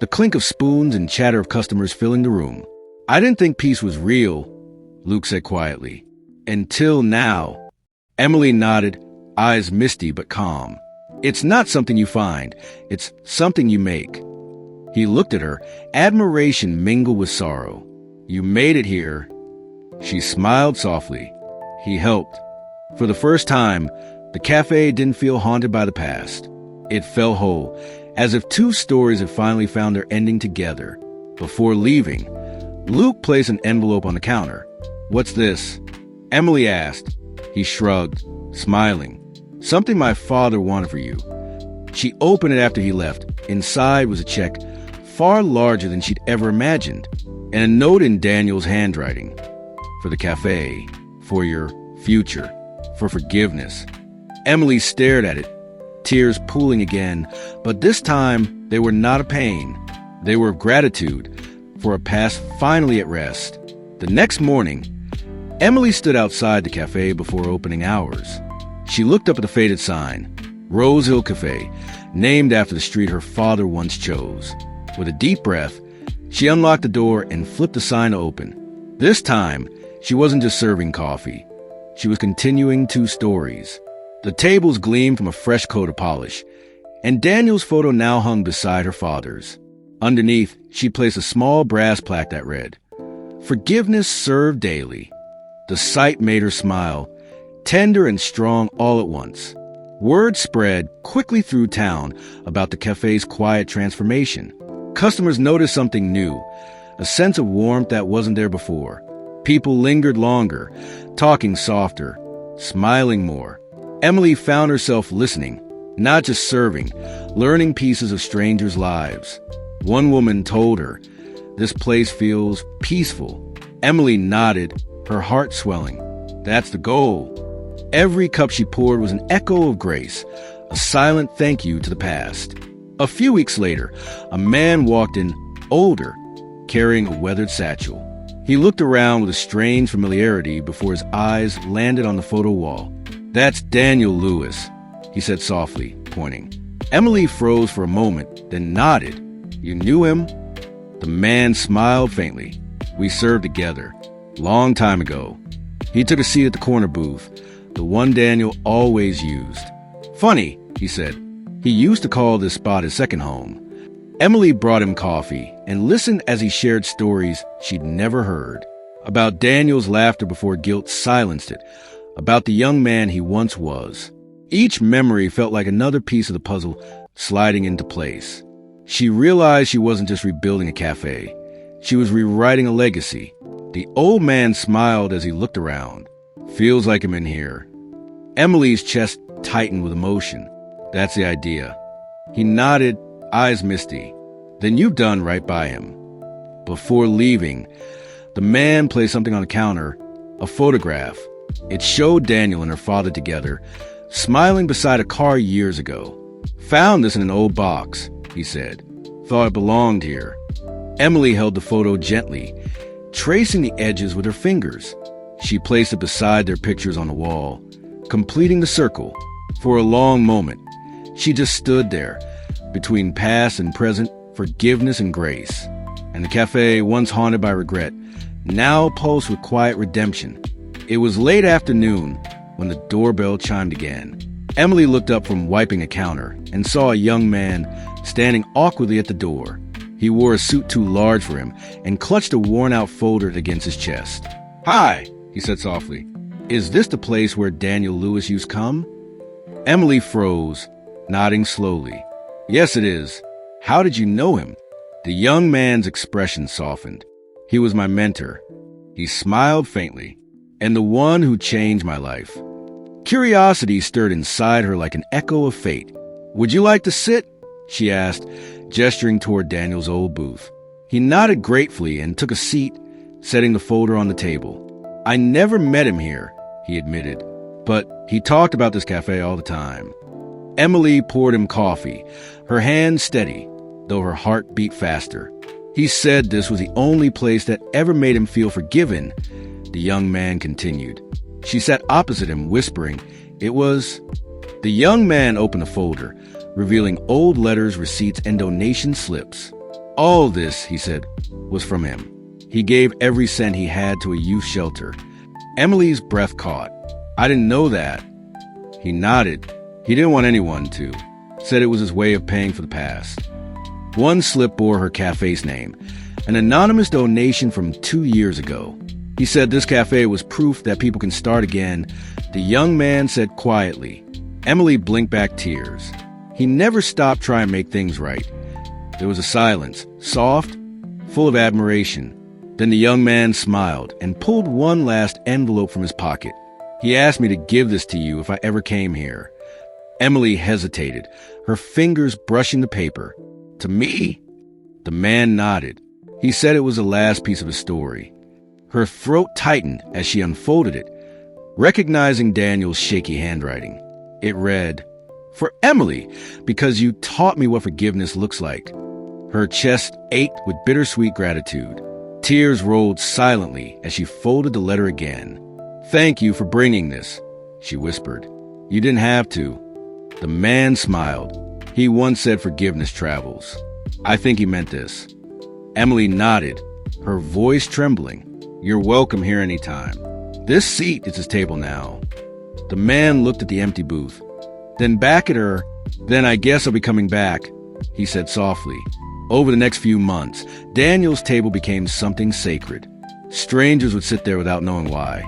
[SPEAKER 1] the clink of spoons and chatter of customers filling the room. "I didn't think peace was real," Luke said quietly. "Until now." Emily nodded, eyes misty but calm. "It's not something you find. It's something you make." He looked at her, admiration mingled with sorrow. "You made it here." She smiled softly. He helped. For the first time, the cafe didn't feel haunted by the past. It felt whole, as if 2 stories had finally found their ending together. Before leaving, Luke placed an envelope on the counter. "What's this?" Emily asked. He shrugged, smiling. "Something my father wanted for you." She opened it after he left. Inside was a check far larger than she'd ever imagined, and a note in Daniel's handwriting. "For the cafe, for your future, for forgiveness." Emily stared at it, tears pooling again, but this time they were not of pain. They were of gratitude for a past finally at rest. The next morning, Emily stood outside the cafe before opening hours. She looked up at the faded sign, Rose Hill Cafe, named after the street her father once chose. With a deep breath, she unlocked the door and flipped the sign open. This time, she wasn't just serving coffee. She was continuing 2 stories. The tables gleamed from a fresh coat of polish, and Daniel's photo now hung beside her father's. Underneath, she placed a small brass plaque that read, "Forgiveness served daily." The sight made her smile, tender and strong all at once. Word spread quickly through town about the cafe's quiet transformation. Customers noticed something new, a sense of warmth that wasn't there before. People lingered longer, talking softer, smiling more. Emily found herself listening, not just serving, learning pieces of strangers' lives. One woman told her, "This place feels peaceful." Emily nodded, her heart swelling. That's the goal. Every cup she poured was an echo of grace, a silent thank you to the past. A few weeks later, a man walked in, older, carrying a weathered satchel. He looked around with a strange familiarity before his eyes landed on the photo wall. "That's Daniel Lewis," he said softly, pointing. Emily froze for a moment, then nodded. "You knew him?" The man smiled faintly. "We served together, long time ago." He took a seat at the corner booth, the one Daniel always used. "Funny," he said. He used to call this spot his second home. Emily brought him coffee and listened as he shared stories she'd never heard. About Daniel's laughter before guilt silenced it, about the young man he once was. Each memory felt like another piece of the puzzle sliding into place. She realized she wasn't just rebuilding a cafe. She was rewriting a legacy. The old man smiled as he looked around. "Feels like I'm in here." Emily's chest tightened with emotion. "That's the idea." He nodded, eyes misty. "Then you've done right by him." Before leaving, the man placed something on the counter, a photograph, It showed Daniel and her father together, smiling beside a car years ago. "Found this in an old box," he said. "Thought it belonged here." Emily held the photo gently, tracing the edges with her fingers. She placed it beside their pictures on the wall, completing the circle. For a long moment, she just stood there, between past and present, forgiveness and grace. And the cafe, once haunted by regret, now pulsed with quiet redemption. It was late afternoon when the doorbell chimed again. Emily looked up from wiping a counter and saw a young man standing awkwardly at the door. He wore a suit too large for him and clutched a worn-out folder against his chest. "Hi," he said softly. "Is this the place where Daniel Lewis used to come?" Emily froze, nodding slowly. "Yes, it is. How did you know him?" The young man's expression softened. "He was my mentor." He smiled faintly. "And the one who changed my life." Curiosity stirred inside her like an echo of fate. "Would you like to sit?" she asked, gesturing toward Daniel's old booth. He nodded gratefully and took a seat, setting the folder on the table. "I never met him here," he admitted, "but he talked about this cafe all the time." Emily poured him coffee, her hand steady, though her heart beat faster. "He said this was the only place that ever made him feel forgiven," the young man continued. She sat opposite him, whispering, "It was—" The young man opened the folder, revealing old letters, receipts, and donation slips. "All this," he said, "was from him. He gave every cent he had to a youth shelter." Emily's breath caught. "I didn't know that." He nodded. He didn't want anyone to. Said it was his way of paying for the past. One slip bore her cafe's name, an anonymous donation from 2 years ago. He said this cafe was proof that people can start again. The young man said quietly. Emily blinked back tears. He never stopped trying to make things right. There was a silence, soft, full of admiration. Then the young man smiled and pulled one last envelope from his pocket. "He asked me to give this to you if I ever came here." Emily hesitated, her fingers brushing the paper. "To me?" The man nodded. He said it was the last piece of his story. Her throat tightened as she unfolded it, recognizing Daniel's shaky handwriting. It read, "For Emily, because you taught me what forgiveness looks like." Her chest ached with bittersweet gratitude. Tears rolled silently as she folded the letter again. "Thank you for bringing this," she whispered. "You didn't have to." The man smiled. He once said forgiveness travels. I think he meant this. Emily nodded, her voice trembling. "You're welcome here anytime. This seat is his table now." The man looked at the empty booth, then back at her. "Then I guess I'll be coming back," he said softly. Over the next few months, Daniel's table became something sacred. Strangers would sit there without knowing why,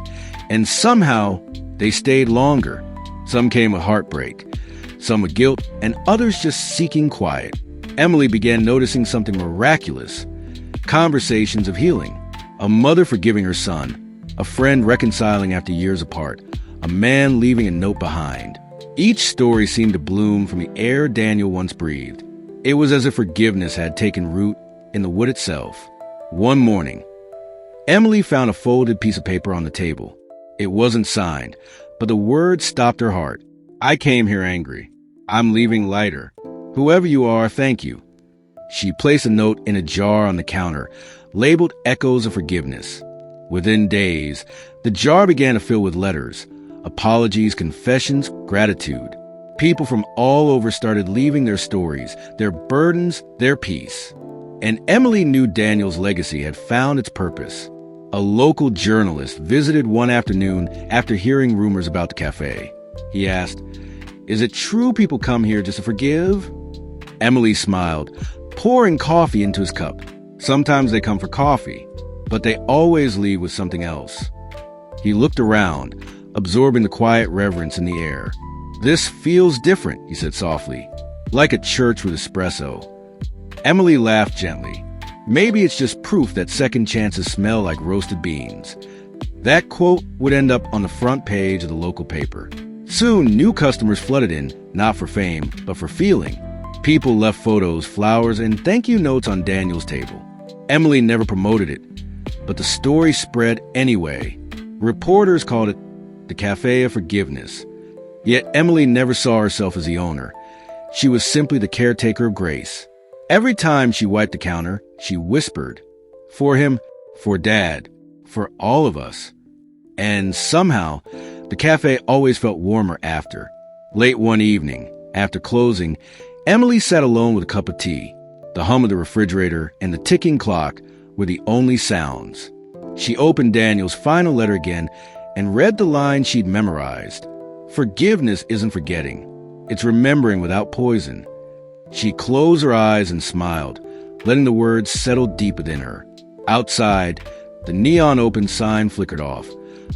[SPEAKER 1] and somehow they stayed longer. Some came with heartbreak, some with guilt, and others just seeking quiet. Emily began noticing something miraculous. Conversations of healing. A mother forgiving her son. A friend reconciling after years apart. A man leaving a note behind. Each story seemed to bloom from the air Daniel once breathed. It was as if forgiveness had taken root in the wood itself. One morning, Emily found a folded piece of paper on the table. It wasn't signed, but the words stopped her heart. "I came here angry. I'm leaving lighter. Whoever you are, thank you." She placed a note in a jar on the counter, labeled Echoes of Forgiveness. Within days, the jar began to fill with letters, apologies, confessions, gratitude. People from all over started leaving their stories, their burdens, their peace. And Emily knew Daniel's legacy had found its purpose. A local journalist visited one afternoon after hearing rumors about the cafe. He asked, "Is it true people come here just to forgive?" Emily smiled, pouring coffee into his cup. "Sometimes they come for coffee, but they always leave with something else." He looked around, absorbing the quiet reverence in the air. "This feels different," he said softly, "like a church with espresso." Emily laughed gently. "Maybe it's just proof that second chances smell like roasted beans." That quote would end up on the front page of the local paper. Soon, new customers flooded in, not for fame, but for feeling. People left photos, flowers, and thank you notes on Daniel's table. Emily never promoted it, but the story spread anyway. Reporters called it the Cafe of Forgiveness. Yet Emily never saw herself as the owner. She was simply the caretaker of grace. Every time she wiped the counter, she whispered, "For him, for Dad, for all of us." And somehow, the cafe always felt warmer after. Late one evening, after closing, Emily sat alone with a cup of tea. The hum of the refrigerator and the ticking clock were the only sounds. She opened Daniel's final letter again and read the line she'd memorized. Forgiveness isn't forgetting. It's remembering without poison. She closed her eyes and smiled, letting the words settle deep within her. Outside, the neon open sign flickered off,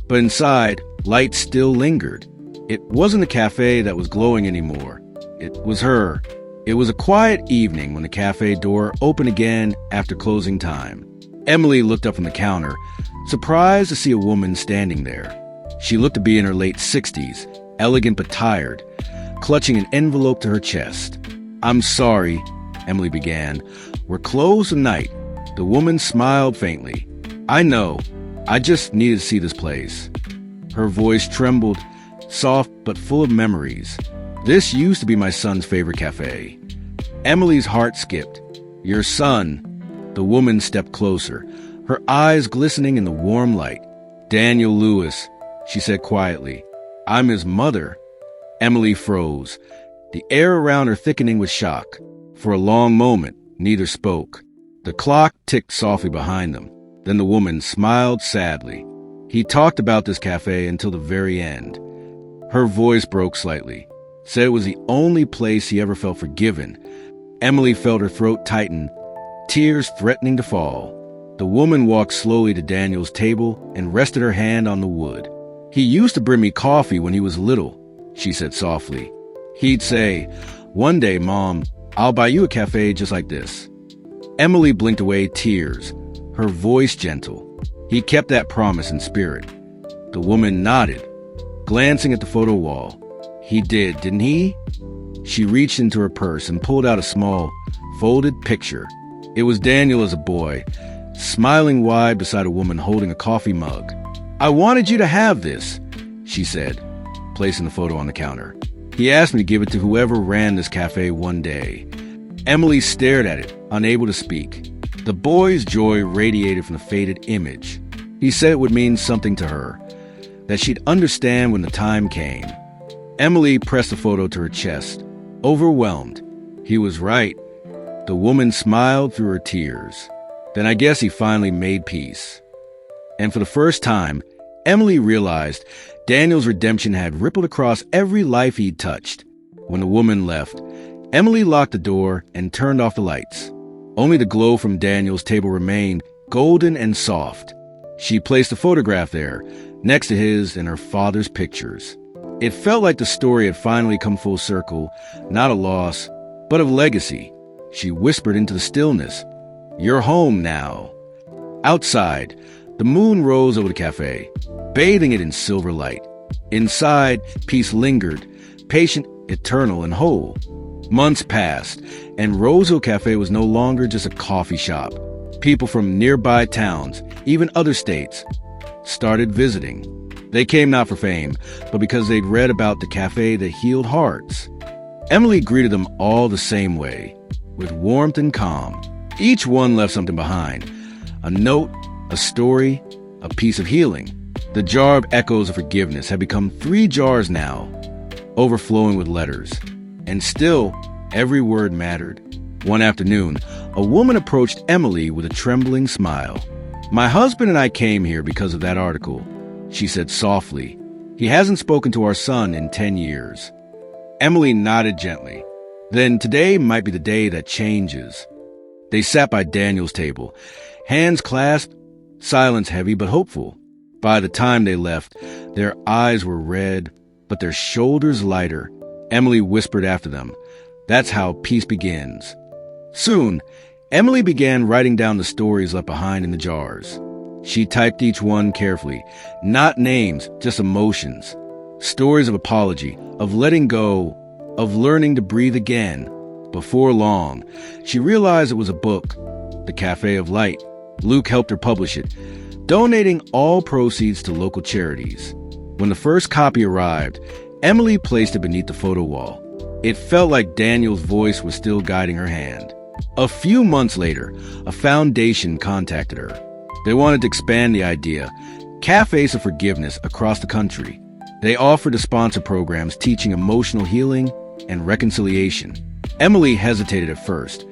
[SPEAKER 1] but inside, light still lingered. It wasn't the cafe that was glowing anymore. It was her. It was a quiet evening when the cafe door opened again after closing time. Emily looked up from the counter, surprised to see a woman standing there. She looked to be in her late 60s, elegant but tired, clutching an envelope to her chest. "I'm sorry," Emily began. "We're closed tonight." The woman smiled faintly. "I know. I just needed to see this place." Her voice trembled, soft but full of memories. "This used to be my son's favorite cafe." Emily's heart skipped. "Your son?" The woman stepped closer, her eyes glistening in the warm light. "Daniel Lewis," she said quietly. "I'm his mother." Emily froze, the air around her thickening with shock. For a long moment, neither spoke. The clock ticked softly behind them. Then the woman smiled sadly. "He talked about this cafe until the very end." Her voice broke slightly. Said it was the only place he ever felt forgiven. Emily felt her throat tighten, tears threatening to fall. The woman walked slowly to Daniel's table and rested her hand on the wood. "He used to bring me coffee when he was little," she said softly. "He'd say, 'One day, Mom, I'll buy you a cafe just like this.'" Emily blinked away tears, her voice gentle. "He kept that promise in spirit." The woman nodded, glancing at the photo wall. "He did, didn't he?" She reached into her purse and pulled out a small, folded picture. It was Daniel as a boy, smiling wide beside a woman holding a coffee mug. "I wanted you to have this," she said, placing the photo on the counter. "He asked me to give it to whoever ran this cafe one day." Emily stared at it, unable to speak. The boy's joy radiated from the faded image. He said it would mean something to her, that she'd understand when the time came. Emily pressed the photo to her chest, overwhelmed. He was right. The woman smiled through her tears. Then I guess he finally made peace. And for the first time, Emily realized Daniel's redemption had rippled across every life he'd touched. When the woman left, Emily locked the door and turned off the lights. Only the glow from Daniel's table remained, golden and soft. She placed a photograph there, next to his and her father's pictures. It felt like the story had finally come full circle, not a loss, but of legacy. She whispered into the stillness, "You're home now." Outside, the moon rose over the cafe, bathing it in silver light. Inside, peace lingered, patient, eternal, and whole. Months passed, and Rosehill Cafe was no longer just a coffee shop. People from nearby towns, even other states, started visiting. They came not for fame, but because they'd read about the cafe that healed hearts. Emily greeted them all the same way, with warmth and calm. Each one left something behind, a note, a story, a piece of healing. The jar of echoes of forgiveness had become 3 jars now, overflowing with letters. And still, every word mattered. One afternoon, a woman approached Emily with a trembling smile. "My husband and I came here because of that article," she said softly. "He hasn't spoken to our son in 10 years. Emily nodded gently. Then today might be the day that changes. They sat by Daniel's table, hands clasped, silence heavy but hopeful. By the time they left, their eyes were red, but their shoulders lighter. Emily whispered after them, "That's how peace begins." Soon, Emily began writing down the stories left behind in the jars. She typed each one carefully, not names, just emotions. Stories of apology, of letting go, of learning to breathe again. Before long, she realized it was a book, The Cafe of Light. Luke helped her publish it, donating all proceeds to local charities. When the first copy arrived, Emily placed it beneath the photo wall. It felt like Daniel's voice was still guiding her hand. A few months later, a foundation contacted her. They wanted to expand the idea, cafes of forgiveness across the country. They offered to sponsor programs teaching emotional healing and reconciliation. Emily hesitated at first,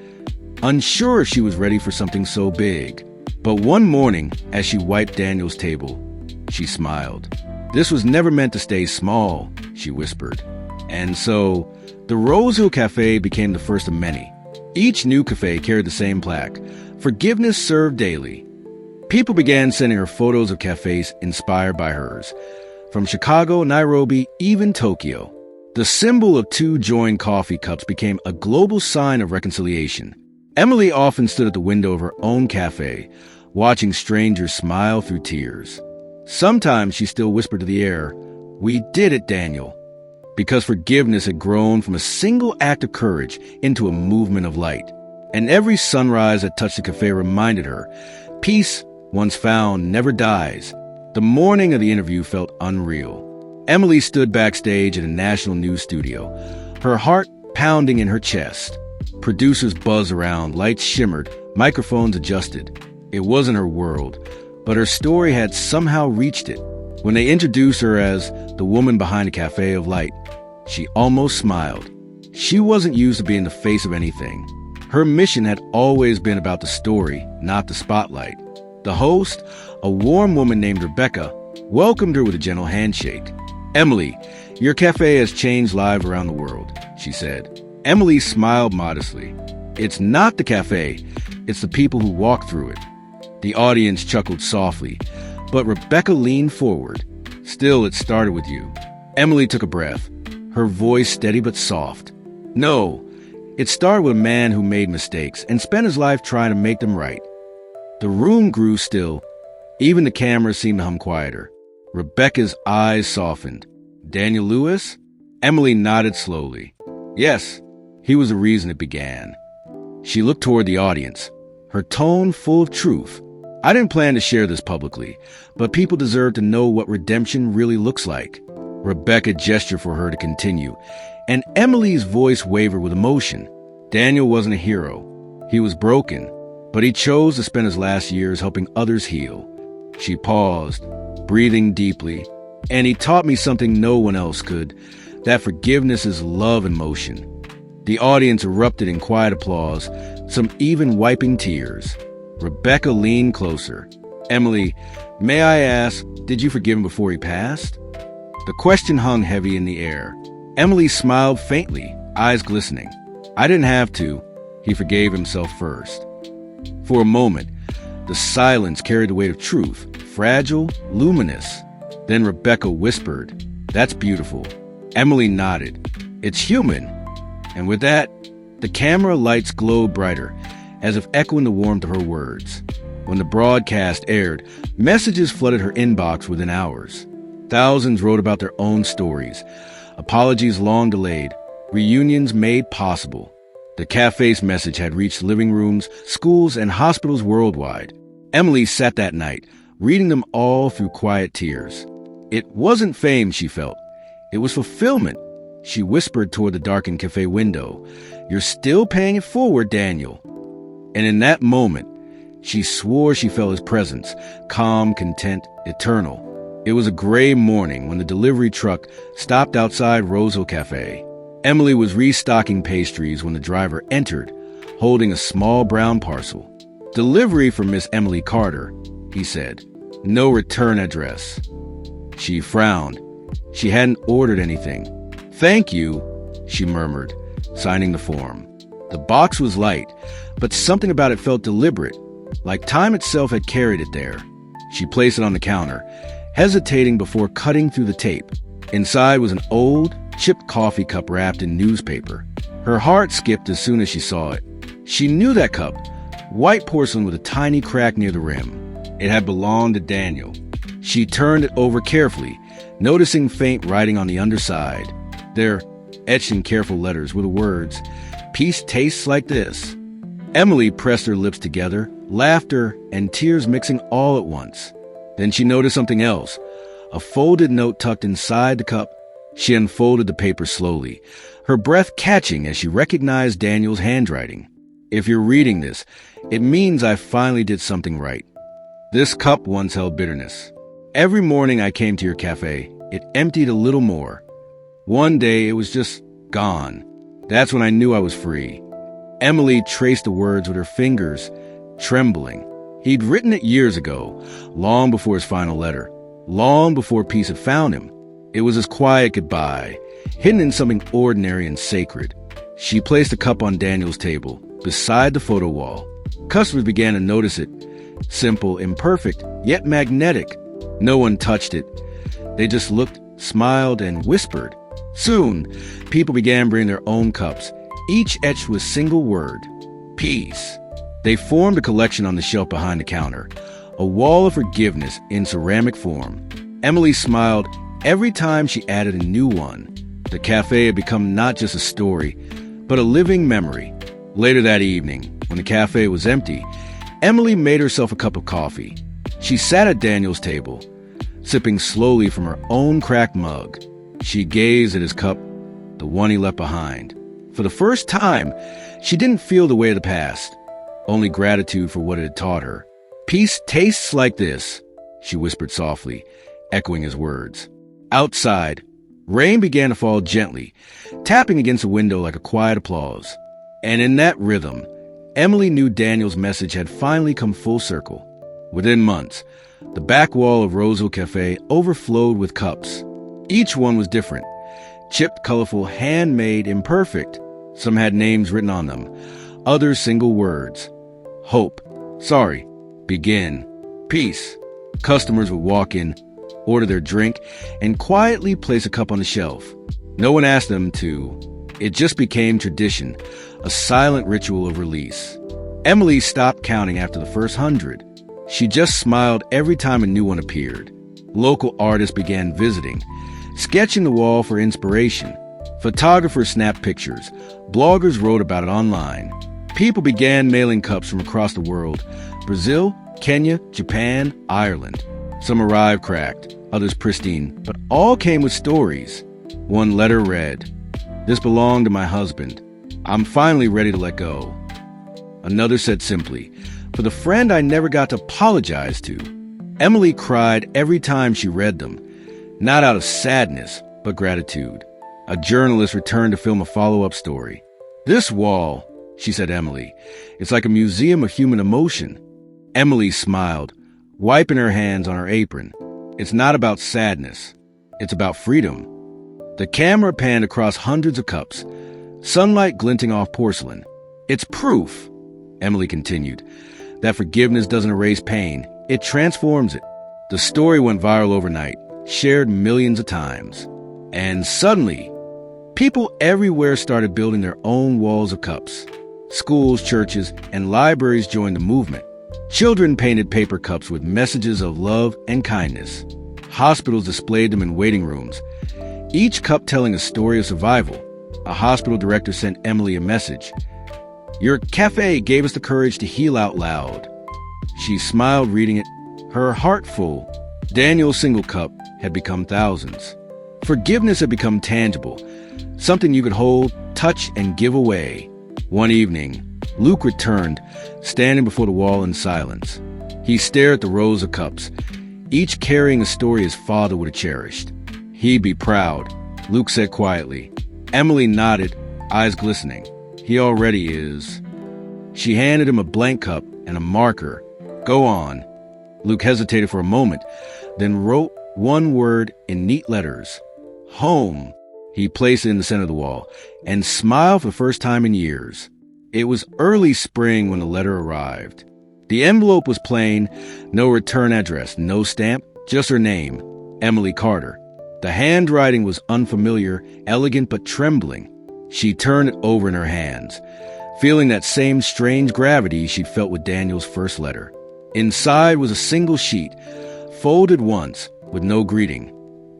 [SPEAKER 1] unsure if she was ready for something so big. But one morning, as she wiped Daniel's table, she smiled. "This was never meant to stay small," she whispered. And so, the Rosehill Cafe became the first of many. Each new cafe carried the same plaque, "Forgiveness served daily." People began sending her photos of cafes inspired by hers, from Chicago, Nairobi, even Tokyo. The symbol of two joined coffee cups became a global sign of reconciliation. Emily often stood at the window of her own cafe, watching strangers smile through tears. Sometimes she still whispered to the air, "We did it, Daniel," because forgiveness had grown from a single act of courage into a movement of light. And every sunrise that touched the cafe reminded her, peace, once found, never dies. The morning of the interview felt unreal. Emily stood backstage at a national news studio, her heart pounding in her chest. Producers buzzed around, lights shimmered, microphones adjusted. It wasn't her world, but her story had somehow reached it. When they introduced her as the woman behind the Cafe of Light, she almost smiled. She wasn't used to being the face of anything. Her mission had always been about the story, not the spotlight. The host, a warm woman named Rebecca, welcomed her with a gentle handshake. "Emily, your cafe has changed lives around the world," she said. Emily smiled modestly. "It's not the cafe, it's the people who walk through it." The audience chuckled softly, but Rebecca leaned forward. "Still, it started with you." Emily took a breath, her voice steady but soft. "No, it started with a man who made mistakes and spent his life trying to make them right." The room grew still. Even the camera seemed to hum quieter. Rebecca's eyes softened. "Daniel Lewis?" Emily nodded slowly. "Yes, he was the reason it began." She looked toward the audience, her tone full of truth. "I didn't plan to share this publicly, but people deserve to know what redemption really looks like." Rebecca gestured for her to continue, and Emily's voice wavered with emotion. Daniel wasn't a hero. He was broken, but he chose to spend his last years helping others heal. She paused, breathing deeply. "And he taught me something no one else could, that forgiveness is love in motion." The audience erupted in quiet applause, some even wiping tears. Rebecca leaned closer. "Emily, may I ask, did you forgive him before he passed?" The question hung heavy in the air. Emily smiled faintly, eyes glistening. "I didn't have to. He forgave himself first." For a moment, the silence carried the weight of truth, fragile, luminous. Then Rebecca whispered, "That's beautiful." Emily nodded. "It's human." And with that, the camera lights glowed brighter, as if echoing the warmth of her words. When the broadcast aired, messages flooded her inbox within hours. Thousands wrote about their own stories, apologies long delayed, reunions made possible. The cafe's message had reached living rooms, schools, and hospitals worldwide. Emily sat that night, reading them all through quiet tears. It wasn't fame she felt. It was fulfillment. She whispered toward the darkened cafe window, "You're still paying it forward, Daniel." And in that moment, she swore she felt his presence, calm, content, eternal. It was a gray morning when the delivery truck stopped outside Rosehill Cafe. Emily was restocking pastries when the driver entered, holding a small brown parcel. "Delivery for Miss Emily Carter," he said. "No return address." She frowned. She hadn't ordered anything. "Thank you," she murmured, signing the form. The box was light, but something about it felt deliberate, like time itself had carried it there. She placed it on the counter, hesitating before cutting through the tape. Inside was an old, chipped coffee cup wrapped in newspaper. Her heart skipped as soon as she saw it. She knew that cup, white porcelain with a tiny crack near the rim. It had belonged to Daniel. She turned it over carefully, noticing faint writing on the underside. There, etched in careful letters, were the words, "Peace tastes like this." Emily pressed her lips together, laughter and tears mixing all at once. Then she noticed something else, a folded note tucked inside the cup. She unfolded the paper slowly, her breath catching as she recognized Daniel's handwriting. If you're reading this, it means I finally did something right. This cup once held bitterness. Every morning I came to your cafe, it emptied a little more. One day it was just gone. That's when I knew I was free. Emily traced the words with her fingers, trembling. He'd written it years ago, long before his final letter, long before peace had found him. It was his quiet goodbye, hidden in something ordinary and sacred. She placed the cup on Daniel's table, beside the photo wall. Customers began to notice it. Simple, imperfect, yet magnetic. No one touched it. They just looked, smiled, and whispered. Soon, people began bringing their own cups, each etched with a single word, peace. They formed a collection on the shelf behind the counter, a wall of forgiveness in ceramic form. Emily smiled every time she added a new one. The cafe had become not just a story, but a living memory. Later that evening, when the cafe was empty, Emily made herself a cup of coffee. She sat at Daniel's table, sipping slowly from her own cracked mug. She gazed at his cup, the one he left behind. For the first time, she didn't feel the weight of the past, only gratitude for what it had taught her. Peace tastes like this, she whispered softly, echoing his words. Outside, rain began to fall gently, tapping against the window like a quiet applause. And in that rhythm, Emily knew Daniel's message had finally come full circle. Within months, the back wall of Realveil Cafe overflowed with cups. Each one was different, chipped, colorful, handmade, imperfect. Some had names written on them, others single words. Hope, sorry, begin, peace. Customers would walk in, order their drink, and quietly place a cup on the shelf. No one asked them to. It just became tradition, a silent ritual of release. Emily stopped counting after the first 100. She just smiled every time a new one appeared. Local artists began visiting, sketching the wall for inspiration. Photographers snapped pictures. Bloggers wrote about it online. People began mailing cups from across the world: Brazil, Kenya, Japan, Ireland. Some arrived cracked, others pristine, but all came with stories. One letter read, "This belonged to my husband. I'm finally ready to let go." Another said simply, "For the friend I never got to apologize to." Emily cried every time she read them, not out of sadness, but gratitude. A journalist returned to film a follow-up story. "This wall," she said, Emily, "it's like a museum of human emotion." Emily smiled, wiping her hands on her apron. "It's not about sadness. It's about freedom." The camera panned across hundreds of cups, sunlight glinting off porcelain. "It's proof," Emily continued, "that forgiveness doesn't erase pain. It transforms it." The story went viral overnight, shared millions of times. And suddenly, people everywhere started building their own walls of cups. Schools, churches, and libraries joined the movement. Children painted paper cups with messages of love and kindness. Hospitals displayed them in waiting rooms, each cup telling a story of survival. A hospital director sent Emily a message. "Your cafe gave us the courage to heal out loud." She smiled reading it, her heart full. Daniel's single cup had become thousands. Forgiveness had become tangible, something you could hold, touch, and give away. One evening, Luke returned, standing before the wall in silence. He stared at the rows of cups, each carrying a story his father would have cherished. "He'd be proud," Luke said quietly. Emily nodded, eyes glistening. "He already is." She handed him a blank cup and a marker. "Go on." Luke hesitated for a moment, then wrote one word in neat letters. "Home." He placed it in the center of the wall and smiled for the first time in years. It was early spring when the letter arrived. The envelope was plain, no return address, no stamp, just her name, Emily Carter. The handwriting was unfamiliar, elegant but trembling. She turned it over in her hands, feeling that same strange gravity she'd felt with Daniel's first letter. Inside was a single sheet, folded once, with no greeting,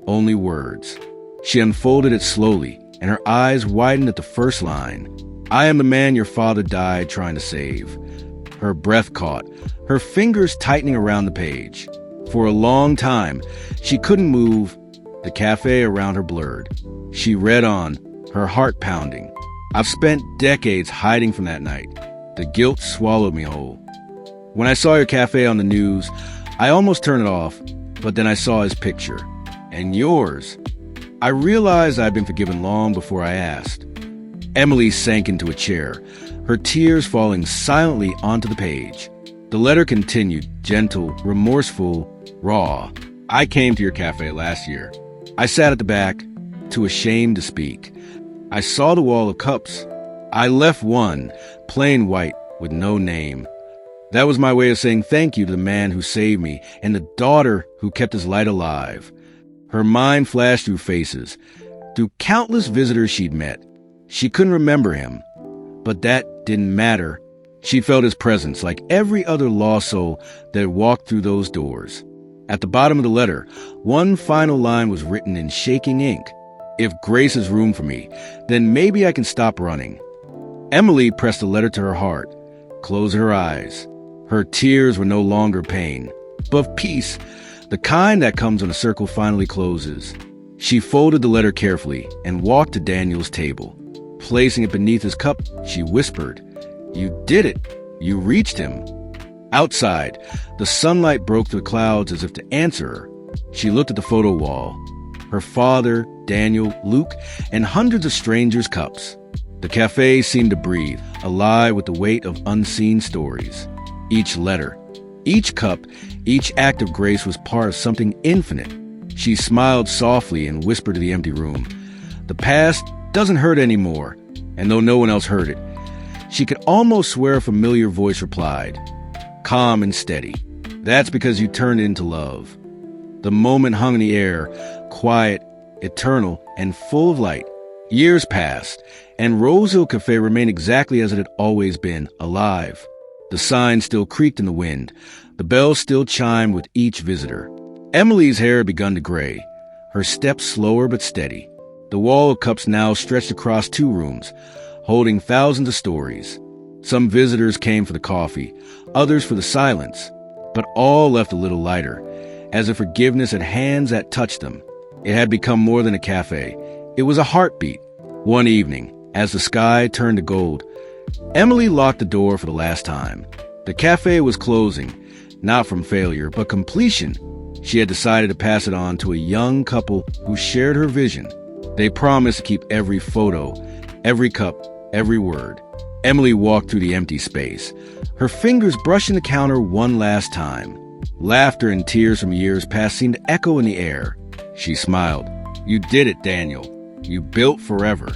[SPEAKER 1] only words. She unfolded it slowly, and her eyes widened at the first line. "I am the man your father died trying to save." Her breath caught, her fingers tightening around the page. For a long time, she couldn't move, the cafe around her blurred. She read on, her heart pounding. I've spent decades hiding from that night. The guilt swallowed me whole. When I saw your cafe on the news, I almost turned it off, but then I saw his picture. And yours. I realized I'd been forgiven long before I asked. Emily sank into a chair, her tears falling silently onto the page. The letter continued, gentle, remorseful, raw. I came to your cafe last year. I sat at the back, too ashamed to speak. I saw the wall of cups. I left one, plain white, with no name. That was my way of saying thank you to the man who saved me and the daughter who kept his light alive. Her mind flashed through faces, through countless visitors she'd met. She couldn't remember him, but that didn't matter. She felt his presence like every other lost soul that had walked through those doors. At the bottom of the letter, one final line was written in shaking ink. If Grace has room for me, then maybe I can stop running. Emily pressed the letter to her heart, closed her eyes. Her tears were no longer pain, but peace, the kind that comes when a circle finally closes. She folded the letter carefully and walked to Daniel's table. Placing it beneath his cup, she whispered, "You did it. You reached him." Outside, the sunlight broke through the clouds as if to answer her. She looked at the photo wall. Her father, Daniel, Luke, and hundreds of strangers' cups. The cafe seemed to breathe, alive with the weight of unseen stories. Each letter, each cup, each act of grace was part of something infinite. She smiled softly and whispered to the empty room, "The past doesn't hurt anymore," and though no one else heard it, she could almost swear a familiar voice replied, calm and steady, "That's because you turned it into love." The moment hung in the air, quiet, eternal, and full of light. Years passed, and Rose Hill Cafe remained exactly as it had always been, alive. The sign still creaked in the wind. The bells still chimed with each visitor. Emily's hair had begun to gray, her steps slower but steady. The wall of cups now stretched across 2 rooms, holding thousands of stories. Some visitors came for the coffee, others for the silence, but all left a little lighter, as if forgiveness had hands that touched them. It had become more than a cafe. It was a heartbeat. One evening, as the sky turned to gold, Emily locked the door for the last time. The cafe was closing, not from failure, but completion. She had decided to pass it on to a young couple who shared her vision. They promised to keep every photo, every cup, every word. Emily walked through the empty space, her fingers brushing the counter one last time. Laughter and tears from years past seemed to echo in the air. She smiled. "You did it, Daniel. You built forever."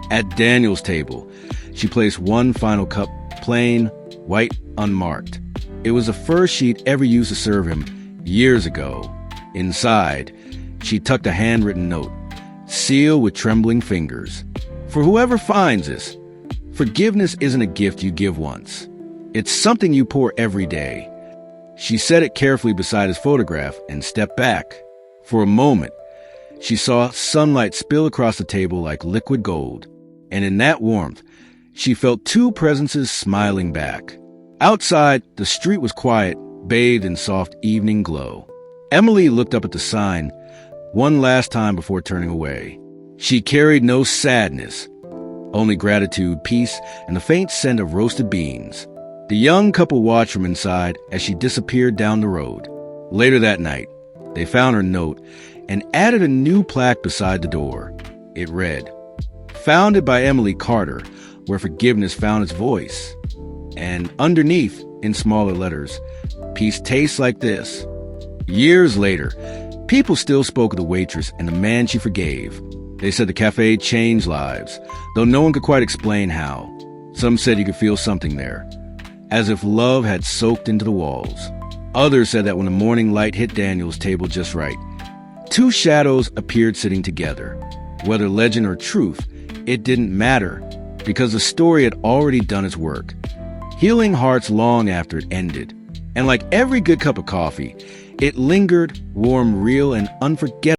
[SPEAKER 1] At Daniel's table, she placed one final cup, plain, white, unmarked. It was the first she'd ever used to serve him, years ago. Inside, she tucked a handwritten note, sealed with trembling fingers. "For whoever finds this, forgiveness isn't a gift you give once. It's something you pour every day." She set it carefully beside his photograph and stepped back. For a moment, she saw sunlight spill across the table like liquid gold. And in that warmth, she felt 2 presences smiling back. Outside, the street was quiet, bathed in soft evening glow. Emily looked up at the sign one last time before turning away. She carried no sadness, only gratitude, peace, and the faint scent of roasted beans. The young couple watched from inside as she disappeared down the road. Later that night, they found her note and added a new plaque beside the door. It read, "Founded by Emily Carter, where forgiveness found its voice." And underneath, in smaller letters, "Peace tastes like this." Years later, people still spoke of the waitress and the man she forgave. They said the cafe changed lives, though no one could quite explain how. Some said you could feel something there, as if love had soaked into the walls. Others said that when the morning light hit Daniel's table just right, 2 shadows appeared sitting together. Whether legend or truth, it didn't matter, because the story had already done its work, healing hearts long after it ended. And like every good cup of coffee, it lingered, warm, real, and unforgettable.